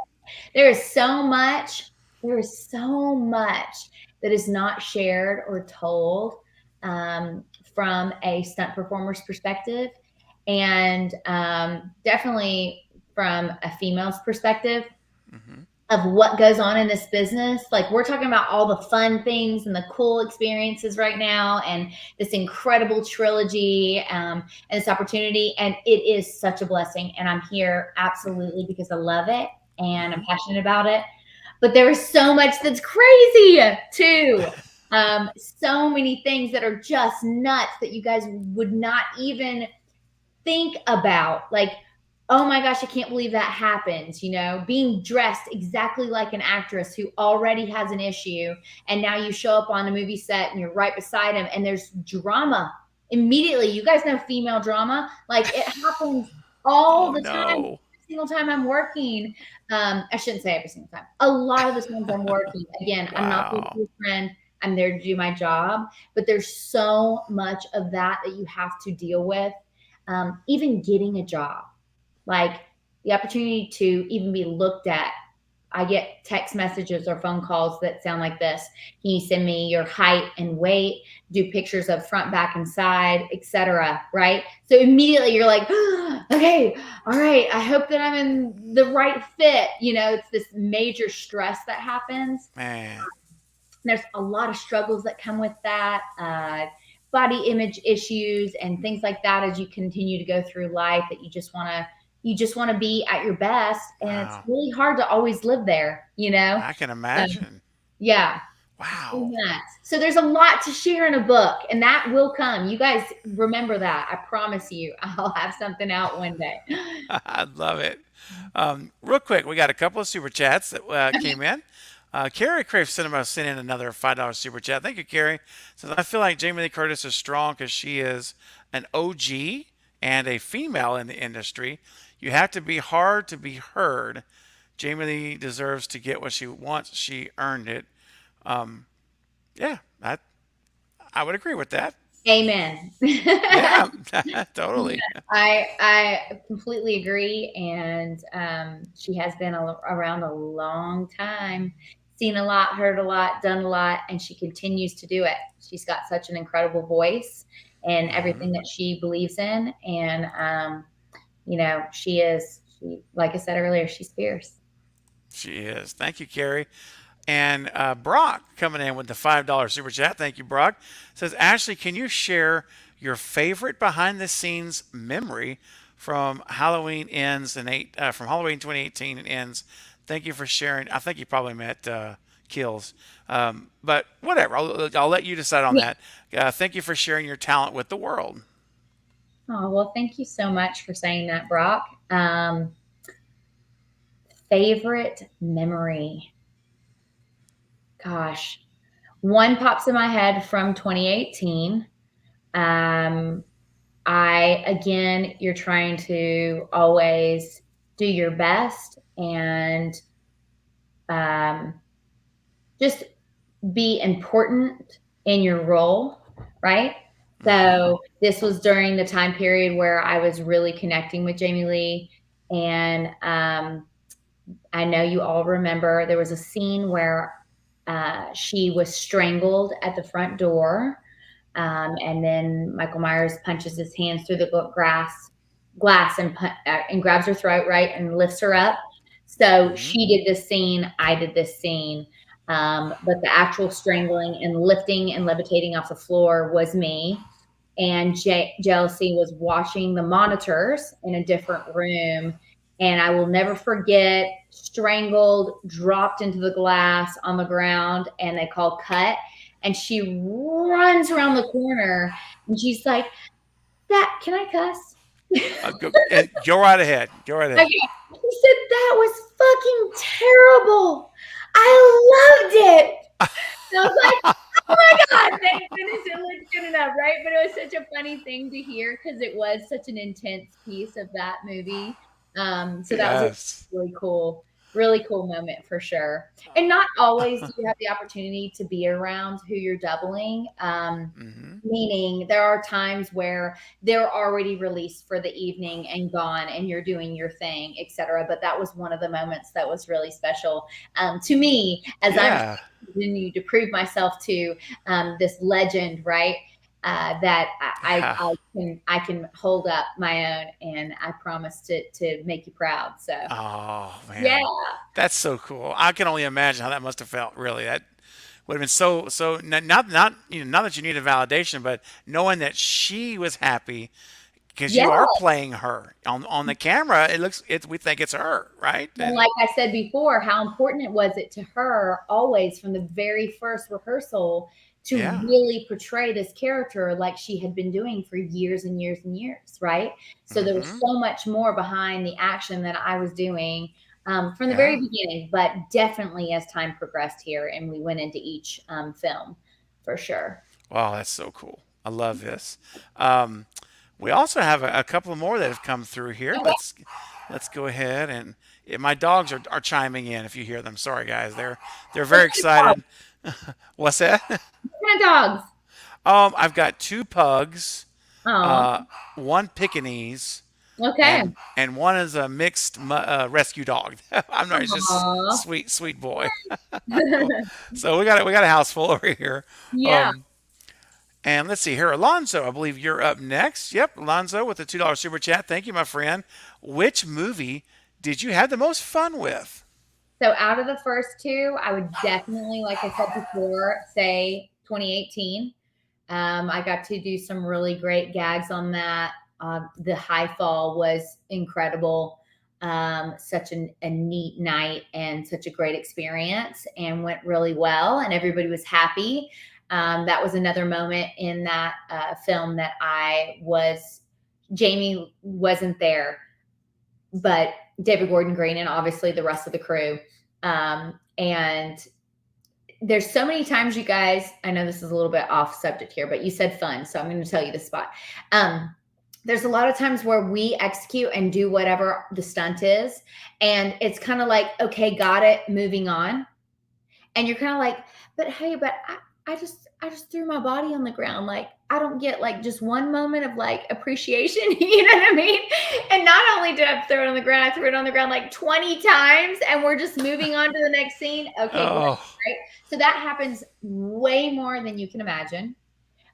There is so much, there is so much that is not shared or told um, from a stunt performer's perspective. And definitely from a female's perspective Hmm. of what goes on in this business. Like we're talking about all the fun things and the cool experiences right now, and this incredible trilogy and this opportunity. And it is such a blessing. And I'm here absolutely because I love it and I'm Hmm. passionate about it. But there is so much that's crazy too. So many things that are just nuts that you guys would not even think about, like, oh my gosh, I can't believe that happens, being dressed exactly like an actress who already has an issue, and now you show up on a movie set and you're right beside him and there's drama immediately. You guys know female drama, like it happens all Oh the time. no. Every single time I'm working, I shouldn't say every single time, a lot of the times I'm working, again, I'm not there to Wow. be a friend, I'm there to do my job. But there's so much of that you have to deal with. Even getting a job, like the opportunity to even be looked at. I get text messages or phone calls that sound like this. Can you send me your height and weight? Do pictures of front, back, and side, etc. Right? So immediately you're like, okay, all right. I hope that I'm in the right fit. It's this major stress that happens. Man. There's a lot of struggles that come with that, body image issues and things like that as you continue to go through life, that you just want to be at your best, and it's Wow. really hard to always live there. I can Um, imagine. yeah, so Wow. much. So there's a lot to share in a book, and that will come. You guys remember that. I promise you, I'll have something out one day. I love it. Real quick, we got a couple of super chats that came in. Carrie Crave Cinema sent in another $5 super chat. Thank you, Carrie. Says, I feel like Jamie Lee Curtis is strong because she is an OG and a female in the industry. You have to be hard to be heard. Jamie Lee deserves to get what she wants. She earned it. Yeah, I would agree with that. Amen. Yeah, totally. I completely agree, and she has been around a long time, seen a lot, heard a lot, done a lot, and she continues to do it. She's got such an incredible voice and Hmm. everything that she believes in, and she, like I said earlier, she's fierce. She is. Thank you, Carrie. And Brock coming in with the $5 super chat. Thank you, Brock. Says, Ashley, can you share your favorite behind the scenes memory from Halloween ends and from Halloween 2018 and ends? Thank you for sharing. I think you probably meant kills, but whatever. I'll let you decide on Yeah. that. Thank you for sharing your talent with the world. Oh, well, thank you so much for saying that, Brock. Favorite memory. Gosh, one pops in my head from 2018. Um, again, you're trying to always do your best and um, just be important in your role, right? Hmm. So this was during the time period where I was really connecting with Jamie Lee, and I know you all remember there was a scene where she was strangled at the front door, and then Michael Myers punches his hands through the glass and grabs her throat, right, and lifts her up. So Hmm. she did this scene, I did this scene, but the actual strangling and lifting and levitating off the floor was me. And Jealousy was watching the monitors in a different room. And I will never forget, strangled, dropped into the glass on the ground, and they call cut. And she runs around the corner and she's like, that, can I cuss? Go right ahead. Go right Okay. ahead. He said, that was fucking terrible. I loved it. And I was like, oh my God, thank goodness it looked good enough, right? But it was such a funny thing to hear because it was such an intense piece of that movie. So that was Yes. really cool really cool moment for sure. And not always do you have the opportunity to be around who you're doubling. Hmm. Meaning there are times where they're already released for the evening and gone and you're doing your thing, etc. But that was one of the moments that was really special to me as I'm Yeah. continuing to prove myself to this legend, right? That Yeah. I can hold up my own, and I promise to make you proud. So Oh yeah, man, that's so cool. I can only imagine how that must have felt. Really, that would have been so. Not not that you needed validation, but knowing that she was happy because yeah. you are playing her on the camera. It looks it we think it's her, right? And And like I said before, how important it was it to her always from the very first rehearsal to yeah. really portray this character like she had been doing for years and years and years, right? So there was Hmm. so much more behind the action that I was doing from the very Yeah. beginning, but definitely as time progressed here and we went into each film for sure. Wow, that's so cool. I love this. Um, we also have a couple more that have come through here. Okay. Let's go ahead and my dogs are chiming in. If you hear them, sorry guys, they're What very kind of dogs? excited. What's that? What kind of dogs? I've got two pugs, Oh, uh, one Pekingese, okay. and one is a mixed rescue dog. I'm not. It's just Aw. sweet boy. So we got a house full over here. Yeah. Um, and let's see here, Alonzo. I believe you're up next. Yep, Alonzo with the $2 super chat. Thank you, my friend. Which movie did you have the most fun with? So out of the first two, I would definitely, like I said before, say 2018. I got to do some really great gags on that. The high fall was incredible. Such a neat night and such a great experience and went really well, and everybody was happy. That was another moment in that film that Jamie wasn't there, but David Gordon Green and obviously the rest of the crew. And there's so many times, you guys, I know this is a little bit off subject here, but you said fun. So I'm going to tell you the spot. There's a lot of times where we execute and do whatever the stunt is. And it's kind of like, okay, got it, moving on. And you're kind of like, but hey, I just threw my body on the ground. Like, I don't get like just one moment of like appreciation. You know what I mean? And not only did I throw it on the ground, I threw it on the ground like 20 times and we're just moving on to the next scene. Okay, great. Oh, Right. So that happens way more than you can imagine.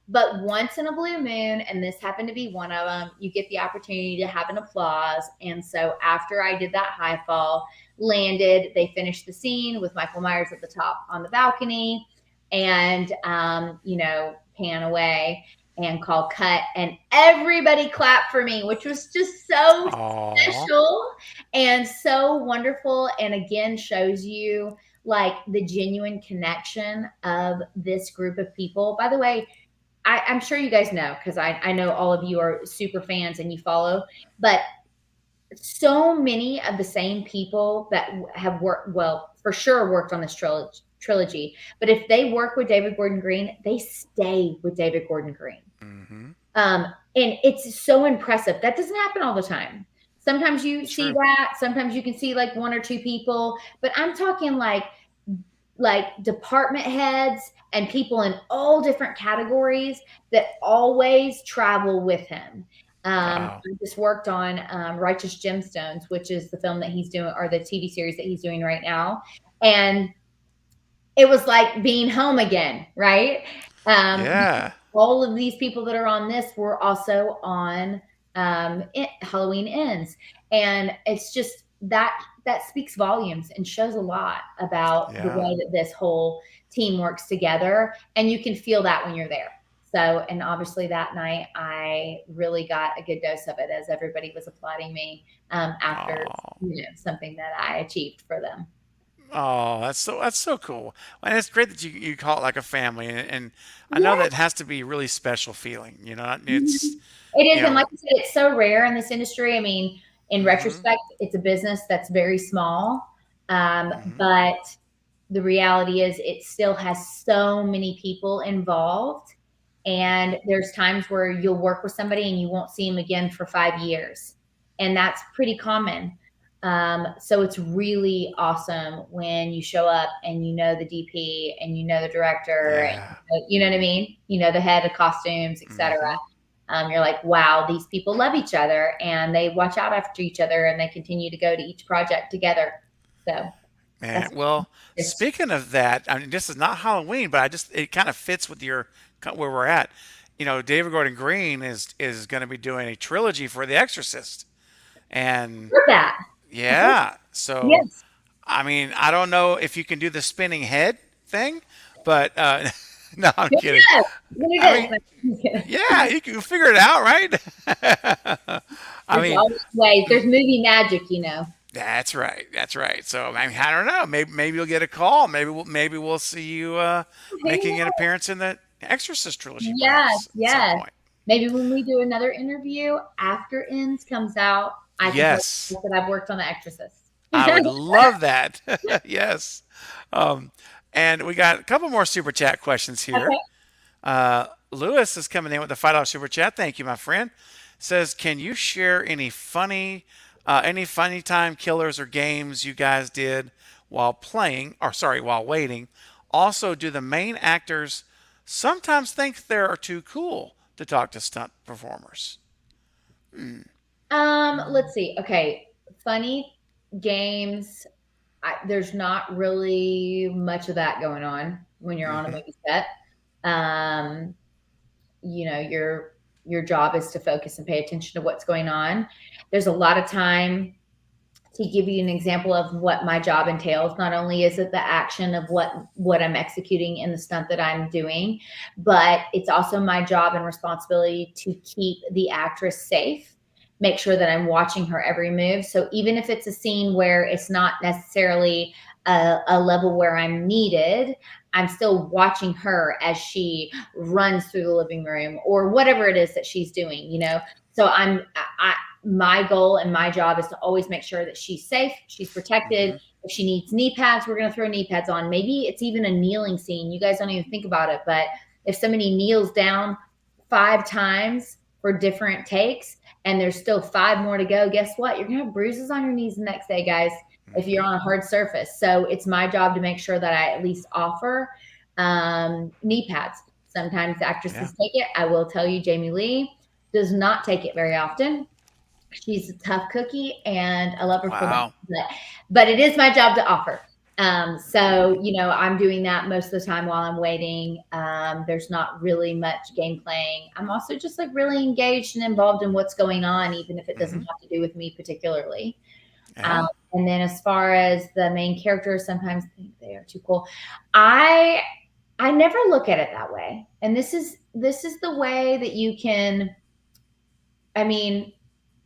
But once in a blue moon, and this happened to be one of them, you get the opportunity to have an applause. And so after I did that high fall, landed, they finished the scene with Michael Myers at the top on the balcony and, pan away and call cut. And everybody clapped for me, which was just so oh, special and so wonderful. And again, shows you like the genuine connection of this group of people. By the way, I'm sure you guys know because I know all of you are super fans and you follow, but so many of the same people that have worked, well, for sure worked on this trilogy. But if they work with David Gordon Green, they stay with David Gordon Green. mm-hmm. Um, and it's so impressive. That doesn't happen all the time. Sometimes you see True. that. Sometimes you can see like one or two people, but I'm talking like department heads and people in all different categories that always travel with him. Wow. I just worked on Righteous Gemstones, which is the film that he's doing, or the TV series that he's doing right now. And it was like being home again, right? Because Yeah. all of these people that are on this were also on Halloween Ends, and it's just that speaks volumes and shows a lot about the Yeah. way that this whole team works together, and you can feel that when you're there. So, and obviously that night I really got a good dose of it as everybody was applauding me after Oh. something that I achieved for them. Oh, that's so cool. And it's great that you call it like a family, and I know Yeah. that has to be a really special feeling. It's It you is, and like know. I said, it's so rare in this industry. I mean, in Mm-hmm. retrospect, it's a business that's very small, Mm-hmm. but the reality is it still has so many people involved, and there's times where you'll work with somebody and you won't see them again for 5 years, and that's pretty common. So it's really awesome when you show up and you know the DP and you know the director, Yeah. and you know what I mean? You know the head of costumes, etc. Hmm. You're like, wow, these people love each other and they watch out after each other and they continue to go to each project together. So Man, that's well, it's speaking of that, I mean, this is not Halloween, but I just it kind of fits with your where we're at. You know, David Gordon Green is going to be doing a trilogy for The Exorcist, and for that. yeah, so Yes. I mean, I don't know if you can do the spinning head thing, but no, I'm Who kidding. knows? Who I mean, knows? yeah, you can figure it out, right? I There's mean, always ways. There's movie magic. that's right. That's right. So I mean, I don't know. Maybe you'll get a call. Maybe we'll see you Who making an appearance in the Exorcist trilogy, Yes, perhaps at some yes. point. Maybe when we do another interview after Ends comes out, I can tell Yes, you that I've worked on The Exorcist. I would love that. Yes. Um, and we got a couple more super chat questions here. Okay. Lewis is coming in with a $5 super chat. Thank you, my friend. Says, can you share any funny time killers or games you guys did while playing, or sorry, while waiting? Also, do the main actors sometimes think they're too cool to talk to stunt performers? Let's see. Okay. Funny games. There's not really much of that going on when you're on a Mm-hmm. movie set. Um, your job is to focus and pay attention to what's going on. There's a lot of time to give you an example of what my job entails. Not only is it the action of what I'm executing in the stunt that I'm doing, but it's also my job and responsibility to keep the actress safe, make sure that I'm watching her every move. So even if it's a scene where it's not necessarily a level where I'm needed, I'm still watching her as she runs through the living room or whatever it is that she's doing. So my goal and my job is to always make sure that she's safe, she's protected. Mm-hmm. If she needs knee pads, we're going to throw knee pads on. Maybe it's even a kneeling scene. You guys don't even think about it, but if somebody kneels down 5 times for different takes and there's still 5 more to go, guess what? You're going to have bruises on your knees the next day, guys, if you're Mm-hmm. on a hard surface. So it's my job to make sure that I at least offer knee pads. Sometimes Yeah. actresses take it. I will tell you, Jamie Lee does not take it very often. She's a tough cookie and I love her for that. Wow. But it is my job to offer. So I'm doing that most of the time while I'm waiting. There's not really much game playing. I'm also just like really engaged and involved in what's going on, even if it doesn't Mm-hmm. have to do with me particularly. Um, Yeah. and then as far as the main characters, sometimes think they are too cool. I I never look at it that way. And this is the way that you can. I mean,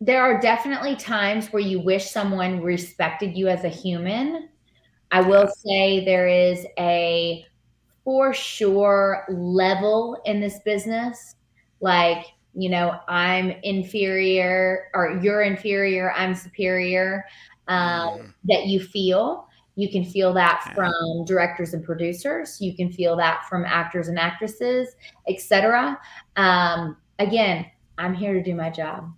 there are definitely times where you wish someone respected you as a human. I will Yeah. say there is a for sure level in this business. Like, I'm inferior or you're inferior, I'm superior, Mm-hmm. that you feel. You can feel that Yeah. from directors and producers. You can feel that from actors and actresses, etc. Again, I'm here to do my job.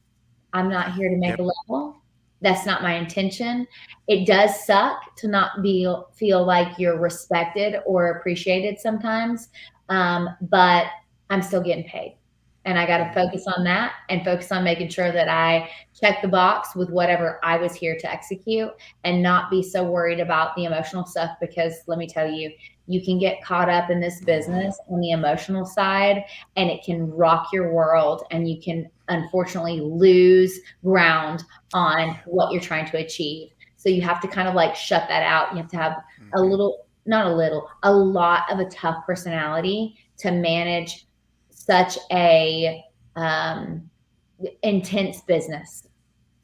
I'm not here to make Yep. a level. That's not my intention. It does suck to not feel like you're respected or appreciated sometimes, but I'm still getting paid, and I got to Mm-hmm. focus on that and focus on making sure that I check the box with whatever I was here to execute, and not be so worried about the emotional stuff. Because let me tell you, you can get caught up in this Mm-hmm. business on the emotional side, and it can rock your world, and you can unfortunately lose ground on what you're trying to achieve. So you have to kind of like shut that out. You have to have a Mm-hmm. little, not a little, a lot of a tough personality to manage such a intense business.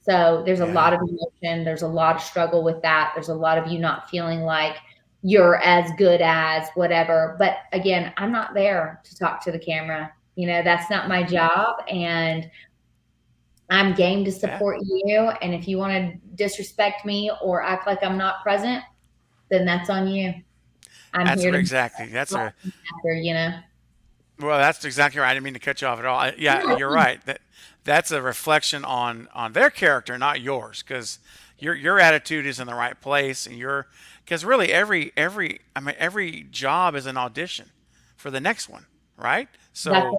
So there's a Yeah. lot of emotion, there's a lot of struggle with that. There's a lot of you not feeling like you're as good as whatever. But again, I'm not there to talk to the camera. That's not my Mm-hmm. job. And I'm game to Yeah. support you. And if you want to disrespect me or act like I'm not present, then that's on you. I'm That's here where to exactly. That's a after. Well, that's exactly right. I didn't mean to cut you off at all. Yeah, you're right. That's a reflection on their character, not yours, because your attitude is in the right place, and you're because really every job is an audition for the next one, right? That's So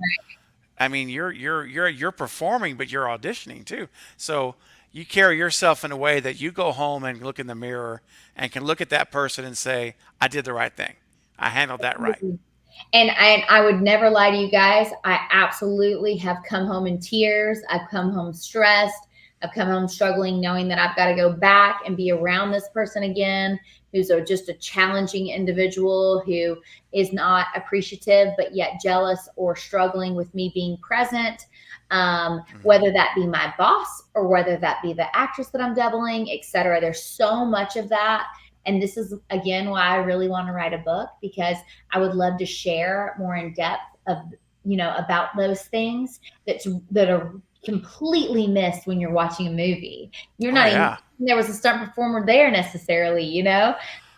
I mean, you're performing, but you're auditioning too. So you carry yourself in a way that you go home and look in the mirror and can look at that person and say, "I did the right thing. I handled that right." right. And I would never lie to you guys. I absolutely have come home in tears. I've come home stressed. I've come home struggling, knowing that I've got to go back and be around this person again, who's just a challenging individual who is not appreciative, but yet jealous or struggling with me being present. Hmm. Whether that be my boss or whether that be the actress that I'm doubling, etc. There's so much of that. And this is again why I really want to write a book, because I would love to share more in depth of about those things that are completely missed when you're watching a movie. You're Oh not even yeah, there was a stunt performer there necessarily.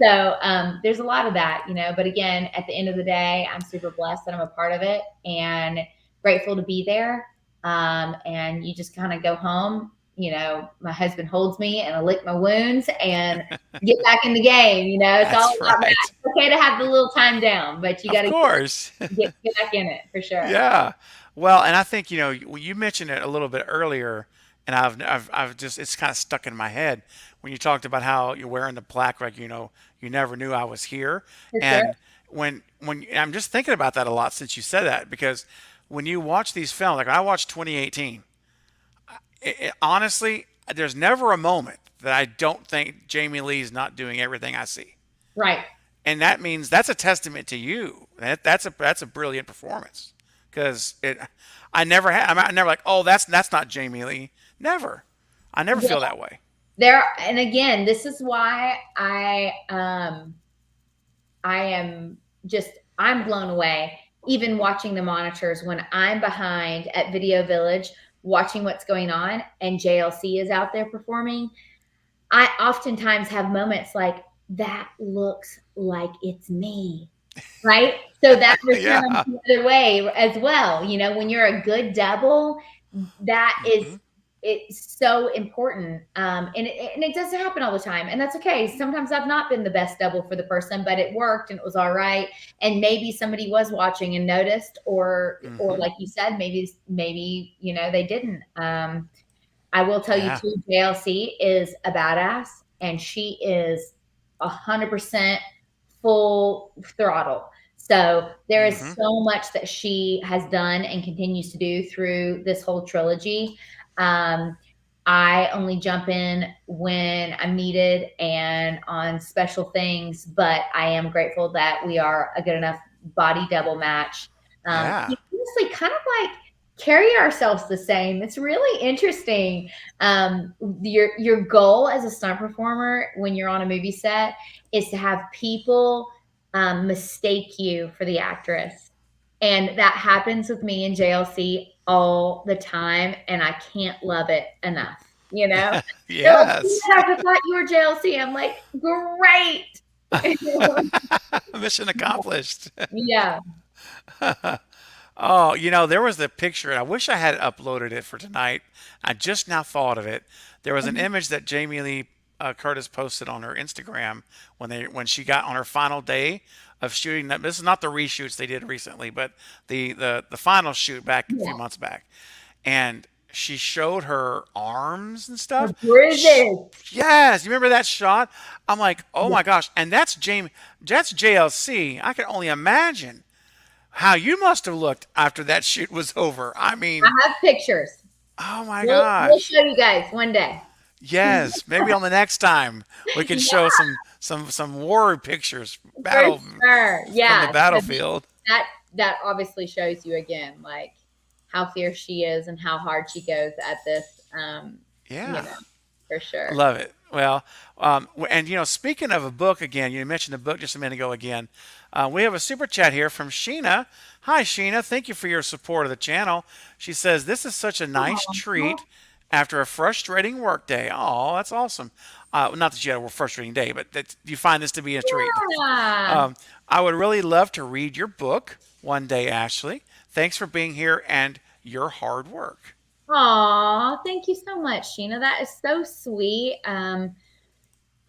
So there's a lot of that. But again, at the end of the day, I'm super blessed that I'm a part of it and grateful to be there. And you just kind of go home. My husband holds me and I lick my wounds and get back in the game. It's all that's about that. right. It's okay to have the little time down, but you got Of to course. get back in it for sure. Yeah. Well, and I think, you mentioned it a little bit earlier, and I've just, it's kind of stuck in my head when you talked about how you're wearing the plaque, like, you never knew I was here. For sure. And when I'm just thinking about that a lot since you said that, because when you watch these films, like I watched 2018, honestly, there's never a moment that I don't think Jamie Lee's not doing everything I see. Right. And that means that's a testament to you. That's a brilliant performance because I'm never like, oh, that's not Jamie Lee. Never. I never Yeah. feel that way. And again, this is why I am just I'm blown away even watching the monitors when I'm behind at Video Village watching what's going on and JLC is out there performing. I oftentimes have moments like that looks like it's me. Right? So that returns Yeah. the other way as well. When you're a good double, that is Hmm. it's so important. And it doesn't happen all the time. And that's okay. Sometimes I've not been the best double for the person, but it worked and it was all right. And maybe somebody was watching and noticed, or Hmm. like you said, maybe they didn't. I will tell you Yeah. too, JLC is a badass and she is 100% full throttle. So there is Hmm. so much that she has done and continues to do through this whole trilogy. Um, I only jump in when I'm needed and on special things, but I am grateful that we are a good enough body double match. Yeah. We honestly kind of like carry ourselves the same. It's really interesting. Your goal as a stunt performer when you're on a movie set is to have people mistake you for the actress. And that happens with me in JLC all the time, and I can't love it enough. They're like, Yes. "Yeah, I thought you were JLC." I'm like, great. Mission accomplished. Yeah. Oh, there was the picture, and I wish I had uploaded it for tonight. I just now thought of it. There was an image that Jamie Lee Curtis posted on her Instagram when she got on her final day of shooting. This is not the reshoots they did recently, but the final shoot back a few Yeah. months back, and she showed her arms and Her stuff. bruises. Yes, you remember that shot? I'm like, oh Yeah. my gosh, and that's JLC. I can only imagine how you must have looked after that shoot was over. I I mean, have pictures. oh my We'll gosh. show you guys one day. Yes, maybe on the next time we can show Yeah, some war pictures for battle sure. from the Yeah. So battlefield. that obviously shows you again, like how fierce she is and how hard she goes at this. You Yeah. know, for sure. Love it. Well, and speaking of a book again, you mentioned the book just a minute ago again. We have a super chat here from Sheena. Hi, Sheena. Thank you for your support of the channel. She says, this is such a nice Aw. treat after a frustrating workday. Oh, that's awesome. Not that you had a frustrating day, but that you find this to be a treat. Yeah. Um, I would really love to read your book one day, Ashley. Thanks for being here and your hard work. Aw, thank you so much, Sheena. That is so sweet. I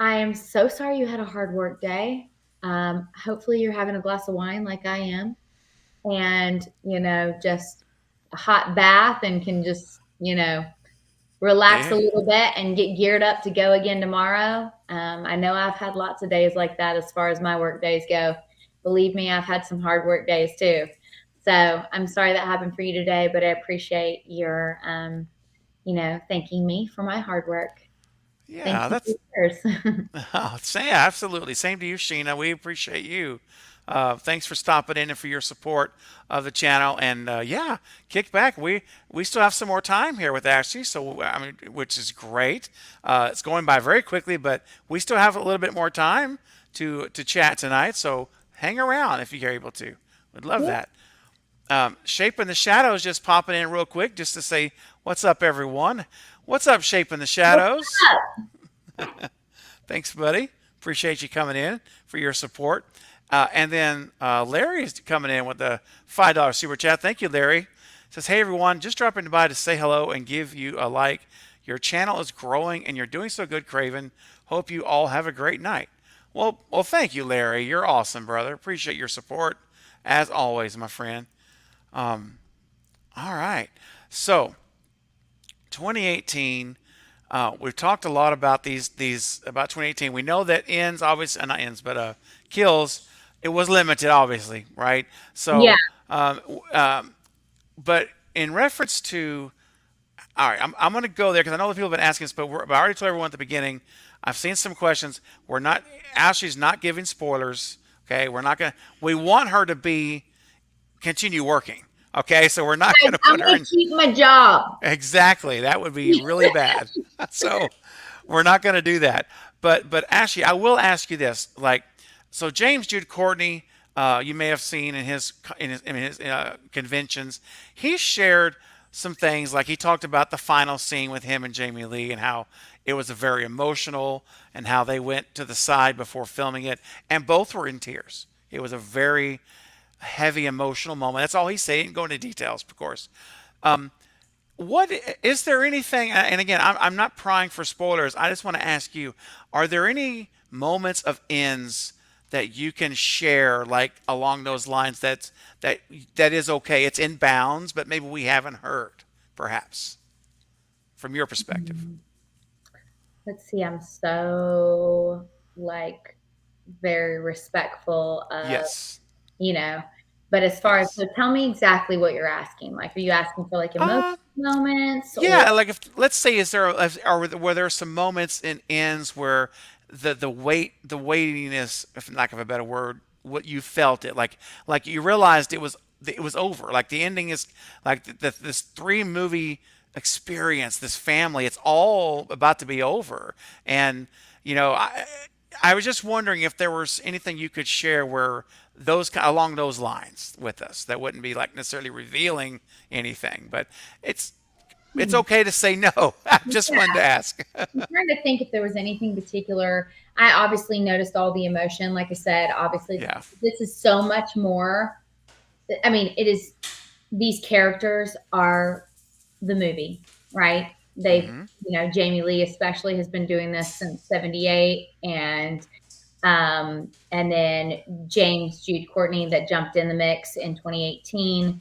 am so sorry you had a hard work day. Hopefully you're having a glass of wine like I am, and just a hot bath and can just relax a Yeah. little bit and get geared up to go again tomorrow. I know I've had lots of days like that as far as my work days go. Believe me, I've had some hard work days too. So I'm sorry that happened for you today, but I appreciate your, thanking me for my hard work. Thank Yeah, you that's for yours. yeah, absolutely. Same to you, Sheena. We appreciate you. Thanks for stopping in and for your support of the channel. And yeah, kick back. We still have some more time here with Ashley, so I mean, which is great. It's going by very quickly, but we still have a little bit more time to chat tonight. So hang around if you're able to. We'd love Yeah. that. Shape in the Shadows just popping in real quick just to say what's up, everyone. What's up, Shape in the What's Shadows? up? Thanks, buddy. Appreciate you coming in for your support. And then Larry is coming in with a $5 super chat. Thank you, Larry. Says, hey, everyone, just dropping by to say hello and give you a like. Your channel is growing and you're doing so good, Craven. Hope you all have a great night. Well, thank you, Larry. You're awesome, brother. Appreciate your support as always, my friend. All right. So, 2018. We've talked a lot about these about 2018. We know that ends, obviously, not ends, but kills. It was limited, obviously, right? Yeah. So, um, um, but in reference to, all right, I'm going to go there because I know the people have been asking us, but I already told everyone at the beginning. I've seen some questions. We're not. Ashley's not giving spoilers. Okay, we're not going to. We want her to be continue working. Okay, so we're not going Guys, to I'm put her going to in. keep my job. Exactly. That would be really bad. So we're not going to do that. But Ashley, I will ask you this. Like, so James Jude Courtney, you may have seen in his conventions, he shared some things. Like he talked about the final scene with him and Jamie Lee and how it was a very emotional and how they went to the side before filming it, and both were in tears. It was a very heavy emotional moment. That's all he said. He didn't go into details, of course. What is there anything? And again, I'm not prying for spoilers. I just want to ask you: are there any moments of ends that you can share, like along those lines? That that is okay. It's in bounds, but maybe we haven't heard, perhaps, from your perspective. Let's see. I'm so like very respectful of, Yes. you know, but as far as, Yes. so tell me exactly what you're asking. Like, are you asking for like emotional Uh, moments or? Yeah, like if let's say is there are were there some moments in ends where the weightiness, if lack of a better word, what you felt it like you realized it was over. Like the ending is like this three movie experience, this family, it's all about to be over. And you know, I was just wondering if there was anything you could share where along those lines with us that wouldn't be like necessarily revealing anything, but it's it's Hmm. okay to say no. I just wanted to ask. I'm trying to think if there was anything particular. I obviously noticed all the emotion. Like I said, obviously, Yeah. this is so much more. I mean, it is, these characters are the movie, right? They've, Mm-hmm. Jamie Lee especially has been doing this since 78. And then James Jude Courtney that jumped in the mix in 2018,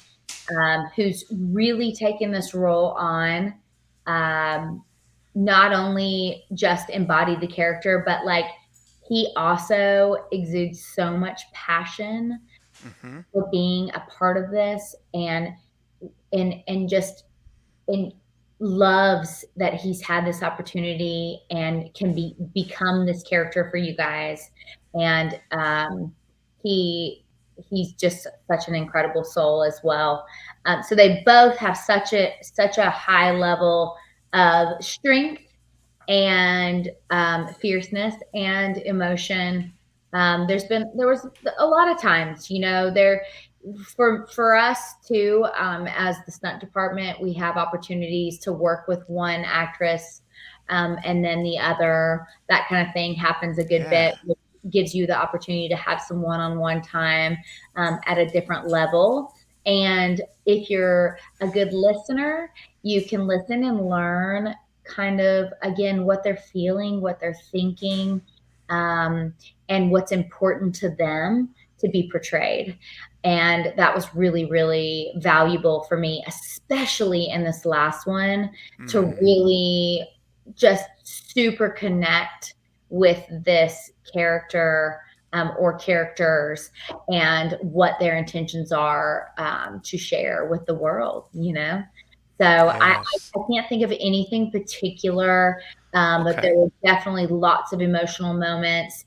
who's really taken this role on, um, not only just embodied the character, but like he also exudes so much passion Mm-hmm. for being a part of this, and just and loves that he's had this opportunity and can become this character for you guys. And he he's just such an incredible soul as well. So they both have such a high level of strength and fierceness and emotion. There was a lot of times, there, for us too, as the stunt department, we have opportunities to work with one actress, and then the other. That kind of thing happens a good bit, Yeah. which gives you the opportunity to have some one-on-one time, at a different level. And if you're a good listener, you can listen and learn kind of, again, what they're feeling, what they're thinking, um, and what's important to them to be portrayed. And that was really, really valuable for me, especially in this last one, to Hmm. really just super connect with this character, or characters, and what their intentions are, to share with the world, you know? So Yes. I can't think of anything particular, but there Okay. were definitely lots of emotional moments.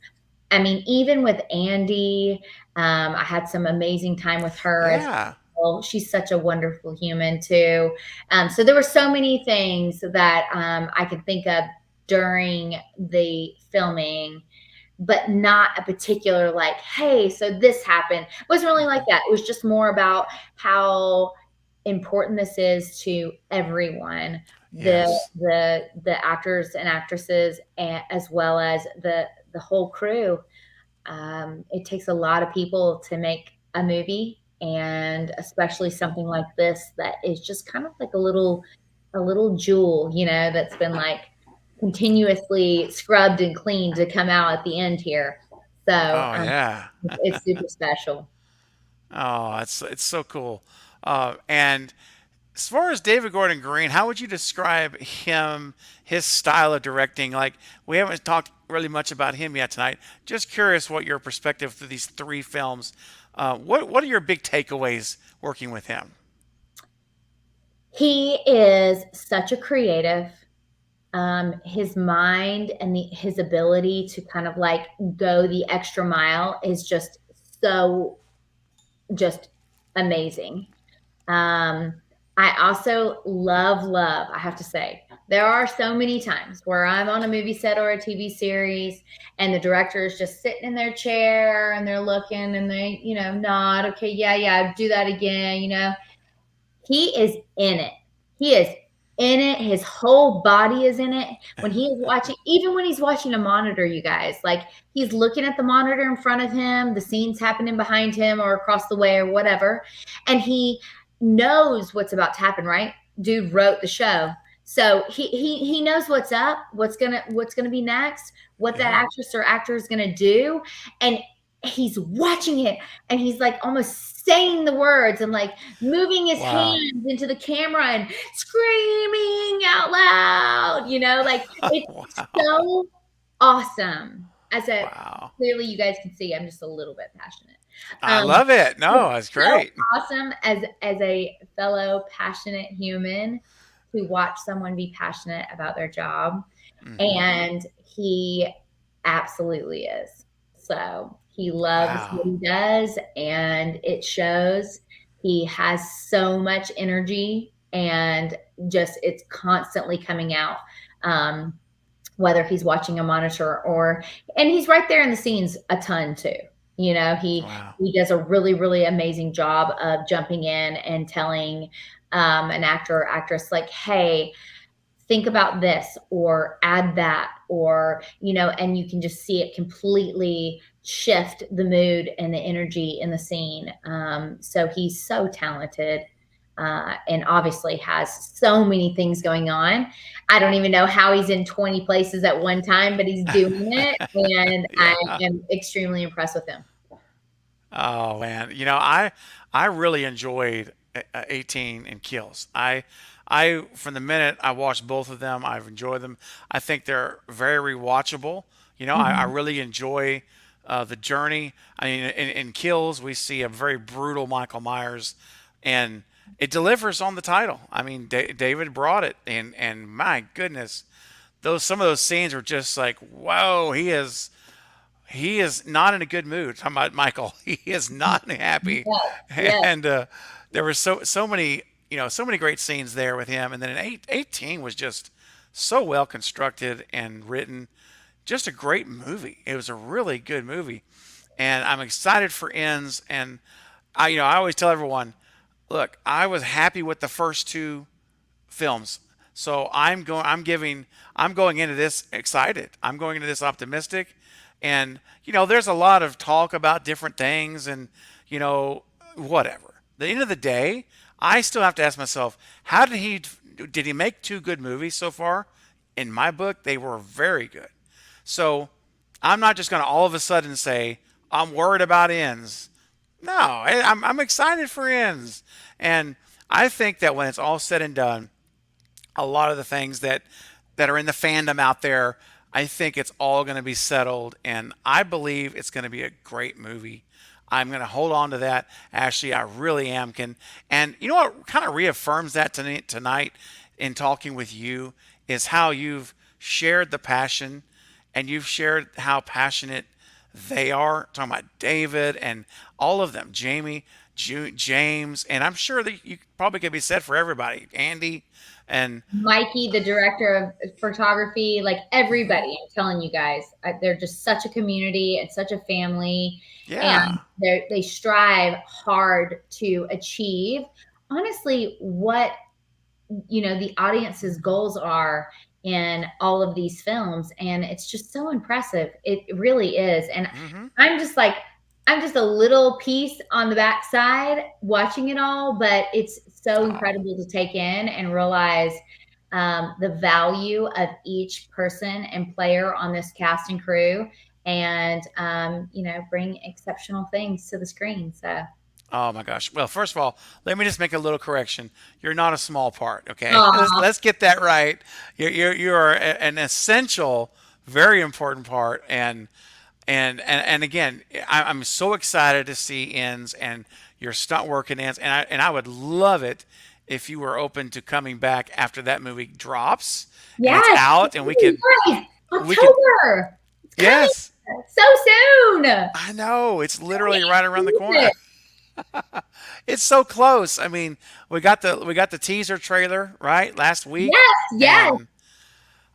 I mean, even with Andy, I had some amazing time with her as Yeah. well. She's such a wonderful human too. So there were so many things that I could think of during the filming, but not a particular like, hey, so this happened. It wasn't really like Hmm. that. It was just more about how important this is to everyone, Yes. the actors and actresses, as well as the whole crew. It takes a lot of people to make a movie, and especially something like this that is just kind of like a little jewel, you know, that's been like continuously scrubbed and cleaned to come out at the end here. So Oh yeah. it's super special. Oh, it's so cool. And as far as David Gordon Green, how would you describe him, his style of directing? Like, we haven't talked really much about him yet tonight. Just curious what your perspective through these three films. What are your big takeaways working with him? He is such a creative. His mind and his ability to kind of like go the extra mile is so just amazing. Um, I also love, I have to say, there are so many times where I'm on a movie set or a TV series and the director is just sitting in their chair and they're looking and they, nod, okay, yeah, yeah, do that again, he is in it. He is in it. His whole body is in it. When he is watching, even when he's watching a monitor, you guys, like he's looking at the monitor in front of him, the scene's happening behind him or across the way or whatever, and he knows what's about to happen, right? Dude wrote the show. So he knows what's up, what's gonna be next, what that Yeah. actress or actor is gonna do, and he's watching it and he's like almost saying the words and like moving his Wow. hands into the camera and screaming out loud, like it's Wow. so awesome. As a Wow. Clearly you guys can see I'm just a little bit passionate. I Um, love it. No, it's that's so great. awesome as a fellow passionate human to watch someone be passionate about their job, Hmm. and he absolutely is. So he loves Wow. what he does, and it shows. He has so much energy, and just it's constantly coming out. Um, Whether he's watching a monitor and he's right there in the scenes a ton too. Wow. He does a really, really amazing job of jumping in and telling an actor or actress like, hey, think about this or add that, or and you can just see it completely shift the mood and the energy in the scene. So he's so talented, and obviously has so many things going on. I don't even know how he's in 20 places at one time, but he's doing it, and I Yeah. am extremely impressed with him. Oh man, I really enjoyed 18 and Kills. I from the minute I watched both of them, I've enjoyed them. I think they're very rewatchable. I Mhm. really enjoy the journey. I mean, in Kills, we see a very brutal Michael Myers, and it delivers on the title. I mean, David brought it, and my goodness, those some of those scenes were just like, whoa, he is not in a good mood. Talking about Michael, he is not happy, Yes, yes. and there were so many so many great scenes there with him. And then in 18 was just so well constructed and written, just a great movie. It was a really good movie, and I'm excited for ends. And I always tell everyone, look, I was happy with the first two films. So I'm going into this excited. I'm going into this optimistic. And there's a lot of talk about different things and whatever. the end of the day, I still have to ask myself, how did he make two good movies so far? In my book, they were very good. So I'm not just going to all of a sudden say I'm worried about ends. No, I'm excited for ends, and I think that when it's all said and done, a lot of the things that are in the fandom out there, I think it's all going to be settled, and I believe it's going to be a great movie. I'm going to hold on to that, Ashley. I really am. And you know what kind of reaffirms that tonight in talking with you is how you've shared the passion, and you've shared how passionate they are. Talking about David and all of them, Jamie, James, and I'm sure that you probably could be said for everybody, Andy, and Mikey, the director of photography, like mhm, everybody, I'm telling you guys, they're just such a community and such a family, and yeah. they strive hard to achieve, honestly, what the audience's goals are in all of these films, and it's just so impressive. It really is. And Hmm. i'm just like I'm just a little piece on the backside watching it all, but it's so Oh, incredible to take in and realize the value of each person and player on this cast and crew, and bring exceptional things to the screen. So oh my gosh. Well, first of all, let me just make a little correction. You're not a small part, okay? aw, Let's get that right. You are an essential, very important part, and again, I'm so excited to see ends and your stunt work in ends, and I would love it if you were open to coming back after that movie drops and it's yes, out, and guys, we could October, it's coming yes. so soon. I know it's Hurry literally right and around the use corner. it. It's so close. I mean, we got the teaser trailer right last week, Yes, yes, and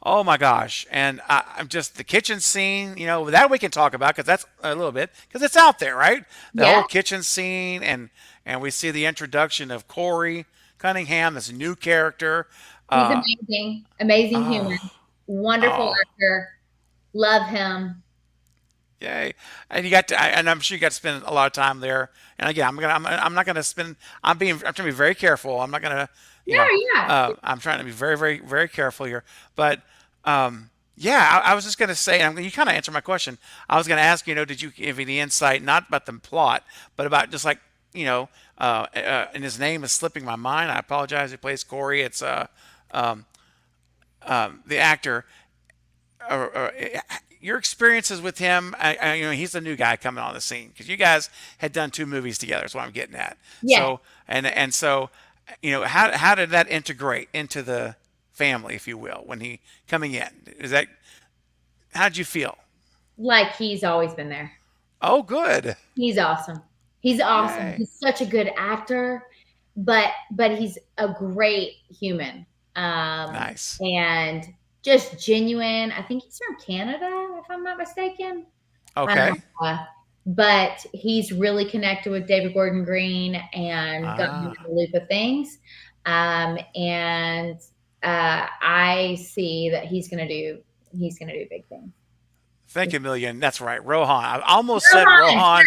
oh my gosh! And I'm just the kitchen scene. That we can talk about because that's a little bit because it's out there, right? The yes. whole kitchen scene, and we see the introduction of Corey Cunningham, this new character. He's Uh, amazing, amazing human, oh, wonderful oh, actor. Love him. yay! And I'm sure you got to spend a lot of time there. And again, I'm not gonna spend. I'm trying to be very careful. I'm not gonna, you know, Yeah, yeah. I'm trying to be very, very, very careful here. But yeah, I was just gonna say, and you kind of answered my question. I was gonna ask, did you give any insight, not about the plot, but about just like, and his name is slipping my mind. I apologize. He plays Corey. It's the actor or your experiences with him. He's the new guy coming on the scene because you guys had done two movies together. That's what I'm getting at. Yes, So and so, how did that integrate into the family, if you will, when he coming in? Is that how did you feel? like he's always been there. Oh, good. He's awesome. He's awesome. Yay. He's such a good actor, but he's a great human. Nice. And just genuine. I think he's from Canada, if I'm not mistaken. Okay. Uh, but he's really connected with David Gordon Green and got him in Ah. the loop of things. And I see that he's gonna do big things. Thank you, Million. That's right. Rohan. I almost said Rowan, Rohan.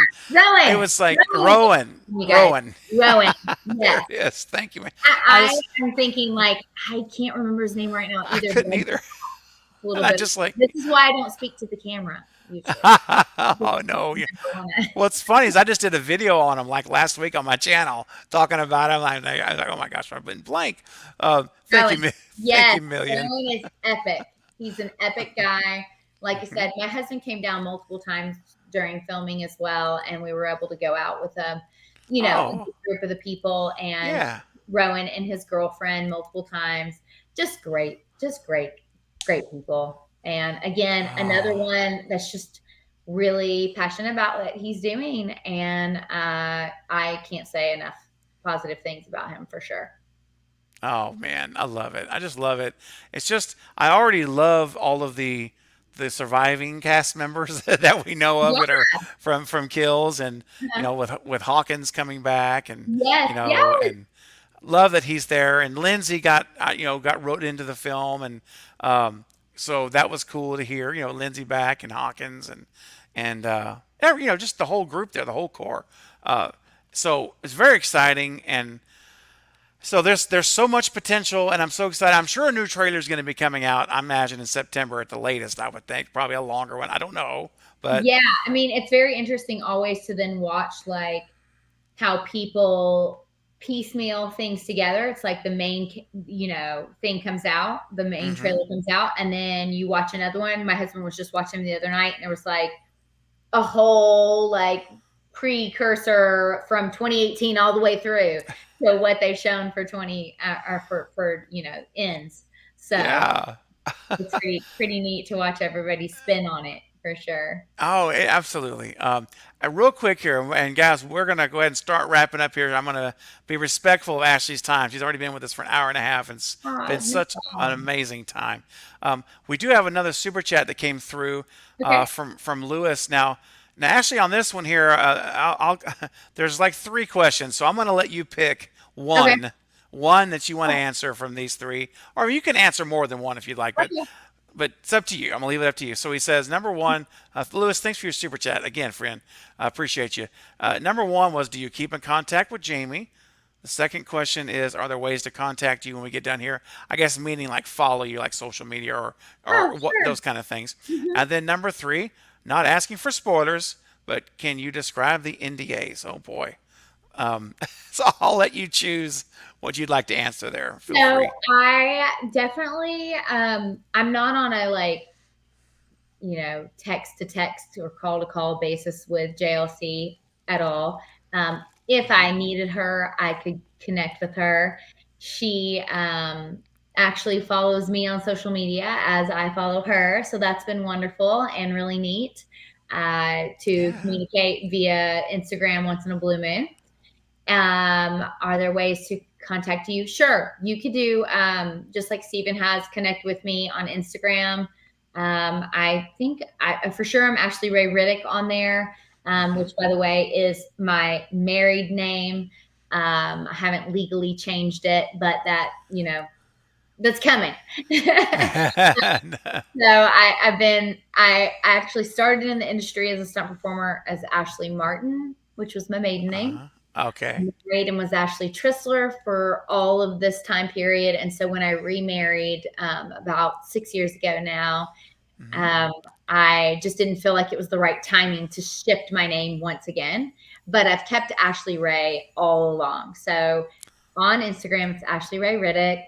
It Rowan, was like Rowan, Rowan. you guys, Rowan. Rowan. There Yes, it is. Thank you, man. I I was am thinking like I can't remember his name right now I either, but couldn't either. a little And I bit. just like, This is why I don't speak to the camera usually. oh no. What's funny is I just did a video on him like last week on my channel talking about him. I was like, oh my gosh, I've been blank. Thank Rowan. you, thank Yes, you, Million. Rowan is epic. He's an epic guy. Like I Hmm. said, my husband came down multiple times during filming as well, and we were able to go out with a Oh, group of the people and yeah. Rowan and his girlfriend multiple times. Just great, great people. And again, another Oh, one that's just really passionate about what he's doing, and I can't say enough positive things about him for sure. oh man, I love it. I just love it. It's just I already love all of the surviving cast members that we know of Yeah. that are from Kills, and with Hawkins coming back, and Yes, yes. and love that he's there. And Lindsay got wrote into the film, and so that was cool to hear. Lindsay back and Hawkins and just the whole group there, the whole core. Uh, So it's very exciting, and so there's so much potential, and I'm so excited. I'm sure a new trailer is going to be coming out. I imagine in September at the latest. I would think probably a longer one. I don't know, but Yeah, I mean, it's very interesting always to then watch like how people piecemeal things together. It's like the main, thing comes out, the main hmm trailer comes out, and then you watch another one. My husband was just watching them the other night, and it was like a whole like precursor from 2018 all the way through to what they've shown for 20 or for ends. So yeah. it's pretty neat to watch everybody spin on it for sure. Oh, absolutely. Real quick here, and guys, we're gonna go ahead and start wrapping up here. I'm gonna be respectful of Ashley's time. She's already been with us for an hour and a half, and it's been No such an problem. amazing time. We do have another super chat that came through Okay. from Lewis. Now, Ashley, on this one here, there's like three questions, so I'm gonna let you pick Okay. one that you want to answer from these three, or you can answer more than one if you'd like, Okay. but it's up to you. I'm gonna leave it up to you. So he says, number one, Lewis, thanks for your super chat again, friend. I appreciate you. Number one was, do you keep in contact with Jamie? The second question is, are there ways to contact you when we get done here? I guess meaning like follow you, like social media or Oh, what sure. those kind of things. Mhm. And then number three, not asking for spoilers, but can you describe the NDAs? Oh boy. So I'll let you choose what you'd like to answer there. Feel So free. I definitely, I'm not on a like, text to text or call to call basis with JLC at all. If hmm I needed her, I could connect with her. She actually follows me on social media as I follow her. So that's been wonderful and really neat to Yeah. communicate via Instagram once in a blue moon. Are there ways to contact you? Sure. You could do just like Stephen has connect with me on Instagram. I think for sure I'm Ashley Ray Riddick on there, hmm which by the way is my married name. I haven't legally changed it, but that's coming. So I actually started in the industry as a stunt performer as Ashley Martin, which was my maiden name. Okay. Married and was Ashley Trissler for all of this time period. And so when I remarried about 6 years ago now, hmm um, I just didn't feel like it was the right timing to shift my name once again. But I've kept Ashley Ray all along. So on Instagram, it's Ashley Ray Riddick.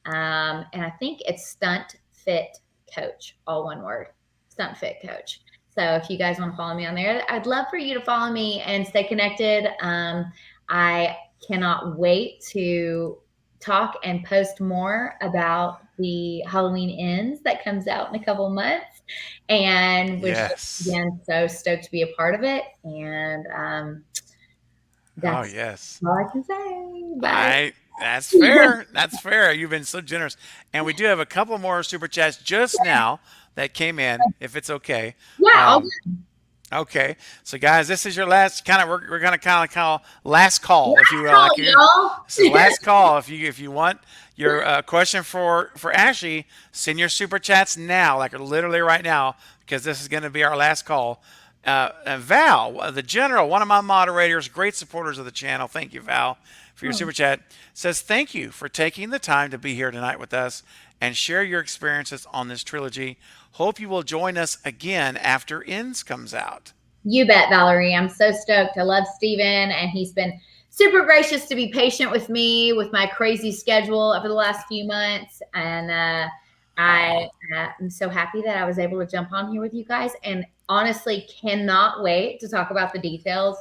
And I think it's Stunt Fit Coach, all one word, Stunt Fit Coach. So if you guys want to follow me on there, I'd love for you to follow me and stay connected. I cannot wait to talk and post more about the Halloween Ends that comes out in a couple months. And we're just, Yes. again, so stoked to be a part of it. And Oh, that's yes. all I can say. But I That's fair. That's fair. You've been so generous. And we do have a couple more super chats just now that came in, if it's okay. yeah, all Um, okay. So guys, this is your last kind of we're gonna kind of call last call, if you will. call, Like you this is y'all. last call. If you want your question for Ashley, send your super chats now, like literally right now, because this is gonna be our last call. And Val, the general, one of my moderators, great supporters of the channel. Thank you, Val, for your Oh, super chat. Says thank you for taking the time to be here tonight with us and share your experiences on this trilogy. Hope you will join us again after Ends comes out. you bet, Valerie. I'm so stoked. I love Steven, and he's been super gracious to be patient with me with my crazy schedule over the last few months. And I Oh, am so happy that I was able to jump on here with you guys. And honestly, cannot wait to talk about the details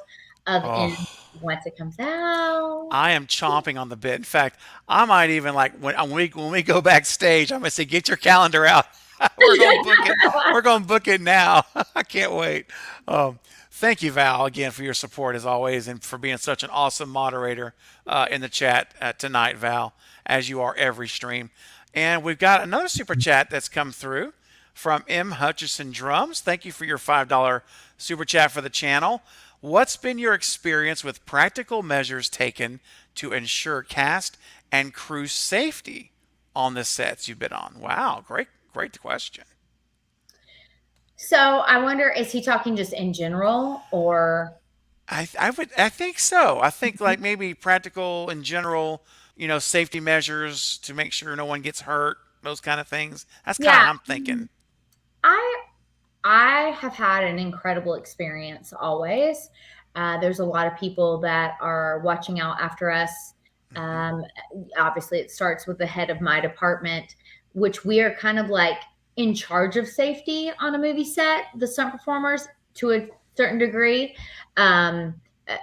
of oh, in once it comes out. I am chomping on the bit. In fact, I might even like when we go backstage, I'm gonna say, get your calendar out. We're gonna book it. We're gonna book it now. I can't wait. Um, Thank you, Val, again for your support as always, and for being such an awesome moderator in the chat tonight, Val, as you are every stream. And we've got another super chat that's come through from M. Hutchison Drums. Thank you for your $5 super chat for the channel. What's been your experience with practical measures taken to ensure cast and crew safety on the sets you've been on? Wow, great question. So I wonder, is he talking just in general or? I think so. I think like maybe practical in general, safety measures to make sure no one gets hurt, those kind of things. That's kind of Yeah, what I'm thinking. I I have had an incredible experience always. There's a lot of people that are watching out after us. Hmm. Um, Obviously, it starts with the head of my department, which we are kind of like in charge of safety on a movie set, the stunt performers to a certain degree,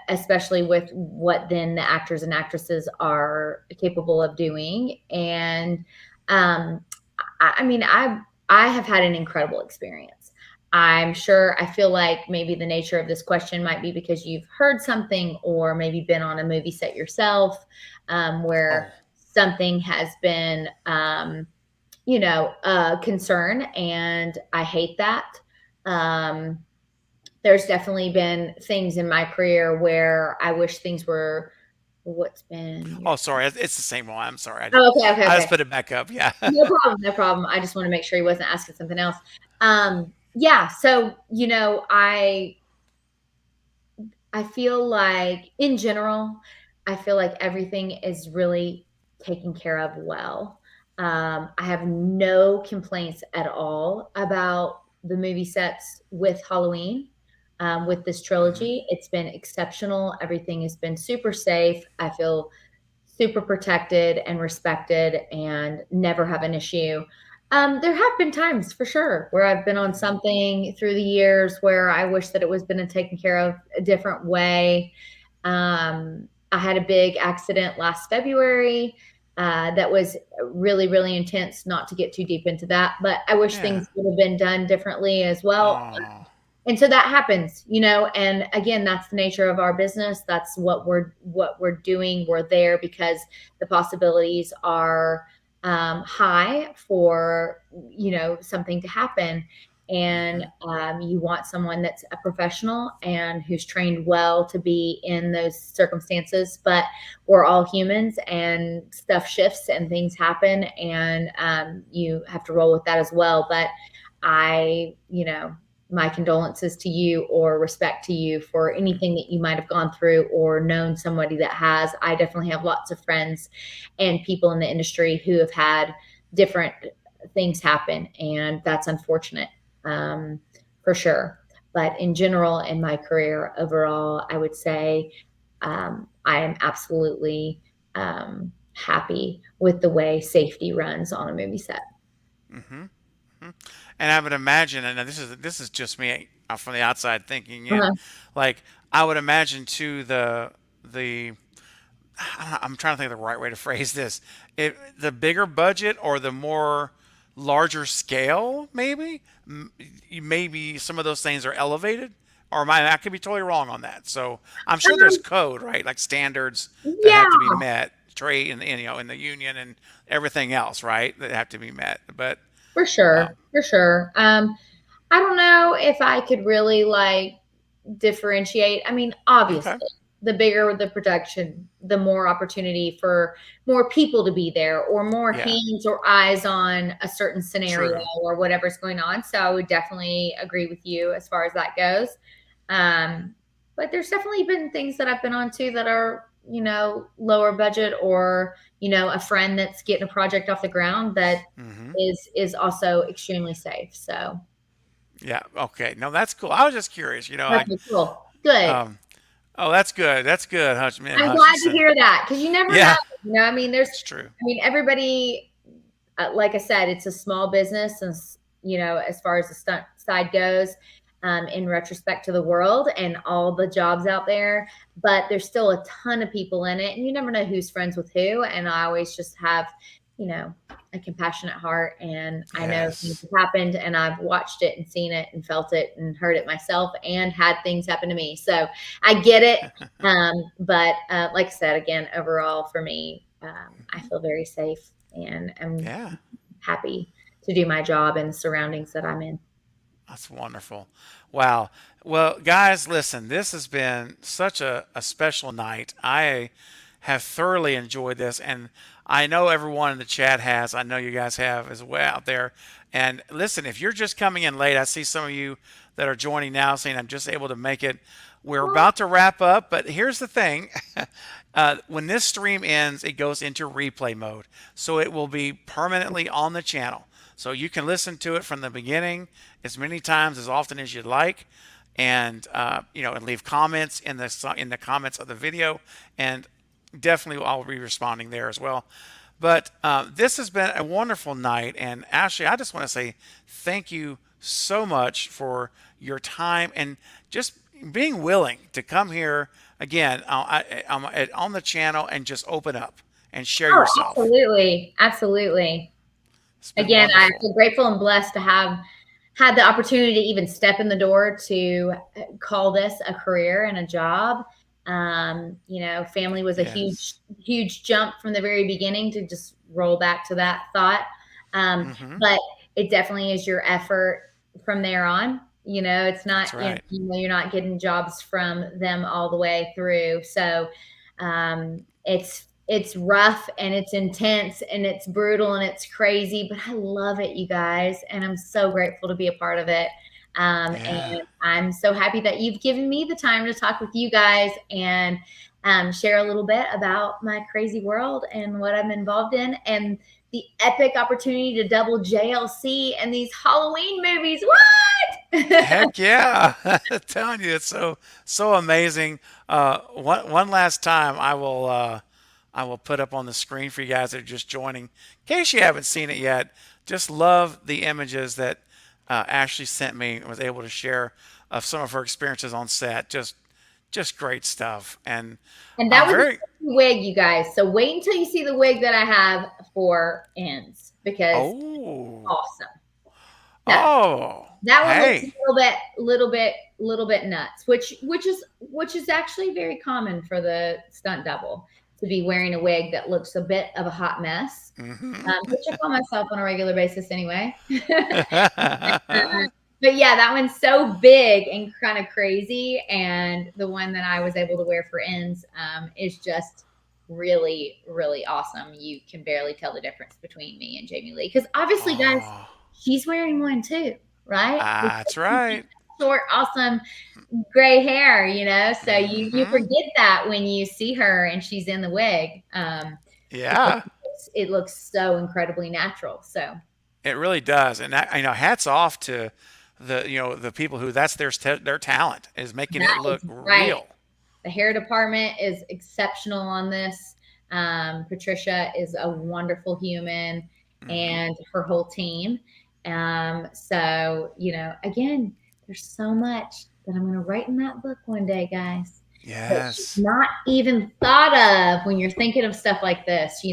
especially with what then the actors and actresses are capable of doing. And um, I mean, I have had an incredible experience. I'm sure I feel like maybe the nature of this question might be because you've heard something or maybe been on a movie set yourself where Oh, something has been, a concern. And I hate that. Um, there's definitely been things in my career where I wish things were what's been your. oh, sorry. It's the same one. I'm sorry. Oh, okay, okay, I okay. just put it back up. Yeah. No problem, no problem. I just want to make sure he wasn't asking something else. Yeah, so I feel like in general, I feel like everything is really taken care of well. I have no complaints at all about the movie sets with Halloween. With this Hmm. trilogy, it's been exceptional. Everything has been super safe. I feel super protected and respected and never have an issue. There have been times for sure where I've been on Hmm. something through the years where I wish that it was been taken care of a different way. I had a big accident last February that was really, really intense. Not to get too deep into that, but I wish Yeah. things would have been done differently as well. Oh. And so that happens, and again, that's the nature of our business. That's what we're doing. We're there because the possibilities are high for something to happen. And Hmm. you want someone that's a professional and who's trained well to be in those circumstances. But we're all humans and stuff shifts and things happen, and you have to roll with that as well. But I, my condolences to you or respect to you for anything that you might have gone through or known somebody that has. I definitely have lots of friends and people in the industry who have had different things happen, and that's unfortunate, um, for sure. But in general, in my career overall, I would say I am absolutely happy with the way safety runs on a movie set. Hmm. And I would imagine, and this is just me from the outside thinking in, Uh-huh. like I would imagine too the I'm trying to think of the right way to phrase this. The bigger budget or the more larger scale, maybe, maybe some of those things are elevated, or I could be totally wrong on that. So I'm sure there's Um, code, right? Like standards that have to be yeah, met, trade in the union and everything else, right? That have to be met. But for um, sure, for sure. I don't know if I could really like differentiate. I mean, okay, obviously, the bigger the production, the more opportunity for more people to be there or more yeah, hands or eyes on a certain scenario true. or whatever's going on. So I would definitely agree with you as far as that goes. Um, but there's definitely been things that I've been on too that are, lower budget or, a friend that's getting a project off the ground that Hmm. is also extremely safe. So Yeah, okay. No, that's cool. I was just curious. okay, cool. Good. Um, oh, that's good. That's good, I'm glad to Hutchinson. hear that because you never know. Yeah, I mean, it's true. everybody, like I said, it's a small business, and as far as the stunt side goes, in retrospect to the world and all the jobs out there, but there's still a ton of people in it, and you never know who's friends with who. And I always just have, you know, a compassionate heart, and I know things Yes. have happened, and I've watched it and seen it and felt it and heard it myself, and had things happen to me. So I get it. But like I said, again, overall for me, I Mhm. feel very safe and am Yeah, happy to do my job in the surroundings that I'm in. that's wonderful. Wow. Well, guys, listen, this has been such a special night. I have thoroughly enjoyed this, and I know everyone in the chat has. I know you guys have as well out there. And listen, if you're just coming in late, I see some of you that are joining now saying, I'm just able to make it. we're about to wrap up, but here's the thing. When this stream ends, it goes into replay mode. So it will be permanently on the channel. So you can listen to it from the beginning as many times as often as you'd like. And and leave comments in the comments of the video, and definitely I'll be responding there as well. But this has been a wonderful night, and Ashley, I just want to say thank you so much for your time and just being willing to come here again on the channel and just open up and share Oh, yourself. absolutely. Absolutely. It's been Again, I wonderful. feel grateful and blessed to have had the opportunity to even step in the door to call this a career and a job. Family was a huge, Yes. huge jump from the very beginning to just roll back to that thought. Mm-hmm. But it definitely is your effort from there on. It's not, That's right. you're not getting jobs from them all the way through. So it's rough and it's intense and it's brutal and it's crazy, but I love it, you guys, and I'm so grateful to be a part of it. Yeah. And I'm so happy that you've given me the time to talk with you guys and share a little bit about my crazy world and what I'm involved in and the epic opportunity to double JLC and these Halloween movies. What? Heck yeah. I'm telling you, it's so amazing. One last time I will put up on the screen for you guys that are just joining. In case you haven't seen it yet, just love the images that Ashley sent me and was able to share of some of her experiences on set. Just great stuff. And And that I'm was a very wig, you guys. So wait until you see the wig that I have for ends because it's oh awesome. No, oh that one looks a hey. little bit nuts, which is actually very common for the stunt double to be wearing a wig that looks a bit of a hot mess. Hmm. Which I call myself on a regular basis anyway. But yeah, that one's so big and kind of crazy. And the one that I was able to wear for ends is just really, really awesome. You can barely tell the difference between me and Jamie Lee. Because obviously, guys, Oh, she's wearing one too, right? that's right. Short, awesome gray hair, So you Hmm. forget that when you see her and she's in the wig. Because Yeah. it looks so incredibly natural. So It really does, and hats off to the people who that's their talent is making it that look is right. real. The hair department is exceptional on this. Patricia is a wonderful human Hmm. and her whole team. So, again, there's so much that I'm going to write in that book one day, guys, that she's Yes, not even thought of when you're thinking of stuff like this. Um,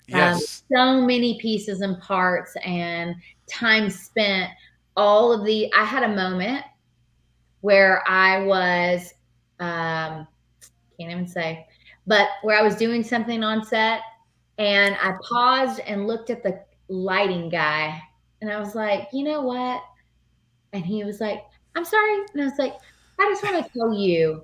yes. so many pieces and parts and time spent. I had a moment where I was, can't even say, but where I was doing something on set and I paused and looked at the lighting guy and I was like, you know what? And he was like, I'm sorry. And I was like, I just want to tell you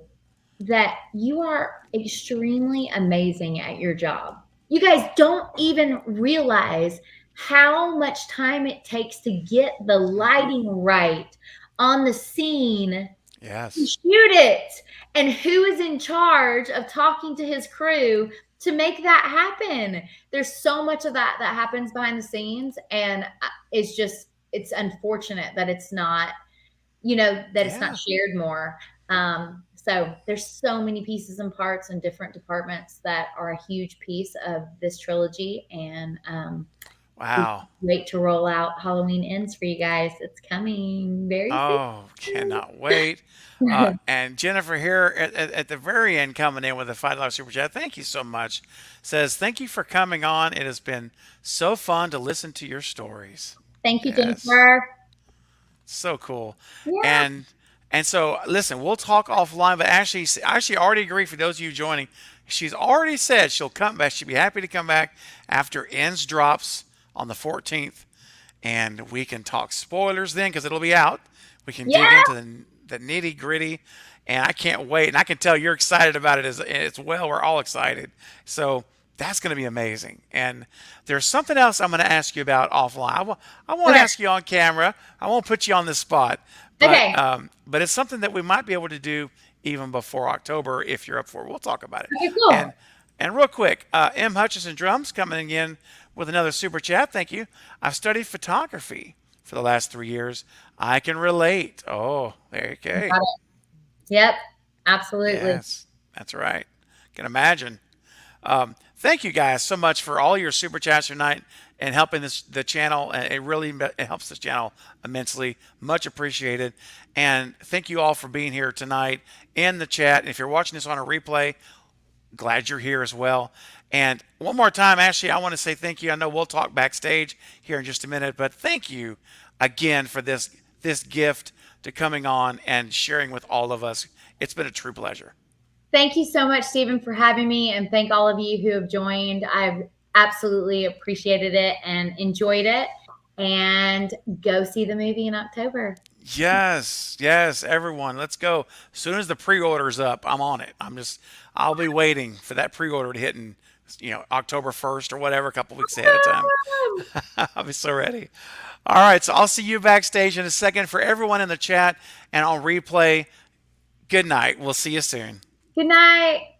that you are extremely amazing at your job. You guys don't even realize how much time it takes to get the Hmm. lighting right on the scene to Yes. shoot it and who is in charge of talking to his crew to make that happen. There's so much of that happens behind the scenes and it's unfortunate that it's not Yeah. shared more. So there's so many pieces and parts and different departments that are a huge piece of this trilogy, and we can't Wow. wait to roll out Halloween Ends for you guys. It's coming very Oh, cannot wait. soon. And Jennifer here at the very end coming in with a $5 super chat. Thank you so much. Says, thank you for coming on. It has been so fun to listen to your stories. Thank you, Yes. Jennifer. So cool. Yeah. And so listen, we'll talk offline, but actually already agreed for those of you joining. She's already said she'll come back. She'd be happy to come back after Ends drops on the 14th, and we can talk spoilers then because it'll be out. We can dig Yeah. into the nitty gritty, and I can't wait. And I can tell you're excited about it as well. We're all excited. So that's going to be amazing. And there's something else I'm going to ask you about offline. I won't Okay. ask you on camera. I won't put you on the spot. Okay. But it's something that we might be able to do even before October if you're up for it. We'll talk about it. Okay, And cool. real quick, M. Hutchison Drums coming in with another super chat. Thank you. I've studied photography for the last 3 years. I can relate. Oh, there you go. Got it. Yep, absolutely. Yes, that's right. Can imagine. Thank you guys so much for all your super chats tonight and helping the channel. It really it helps this channel immensely. Much appreciated. And thank you all for being here tonight in the chat. And if you're watching this on a replay, glad you're here as well. And one more time, Ashley, I want to say thank you. I know we'll talk backstage here in just a minute, but thank you again for this gift to coming on and sharing with all of us. It's been a true pleasure. Thank you so much, Stephen, for having me, and thank all of you who have joined. I've absolutely appreciated it and enjoyed it. And go see the movie in October. Yes, yes, everyone, let's go. As soon as the pre-order's up, I'm on it. I'll be waiting for that pre-order to hit in, October 1st or whatever, a couple weeks ahead of time. I'll be so ready. All right, so I'll see you backstage in a second. For everyone in the chat and on replay, good night. We'll see you soon. Good night.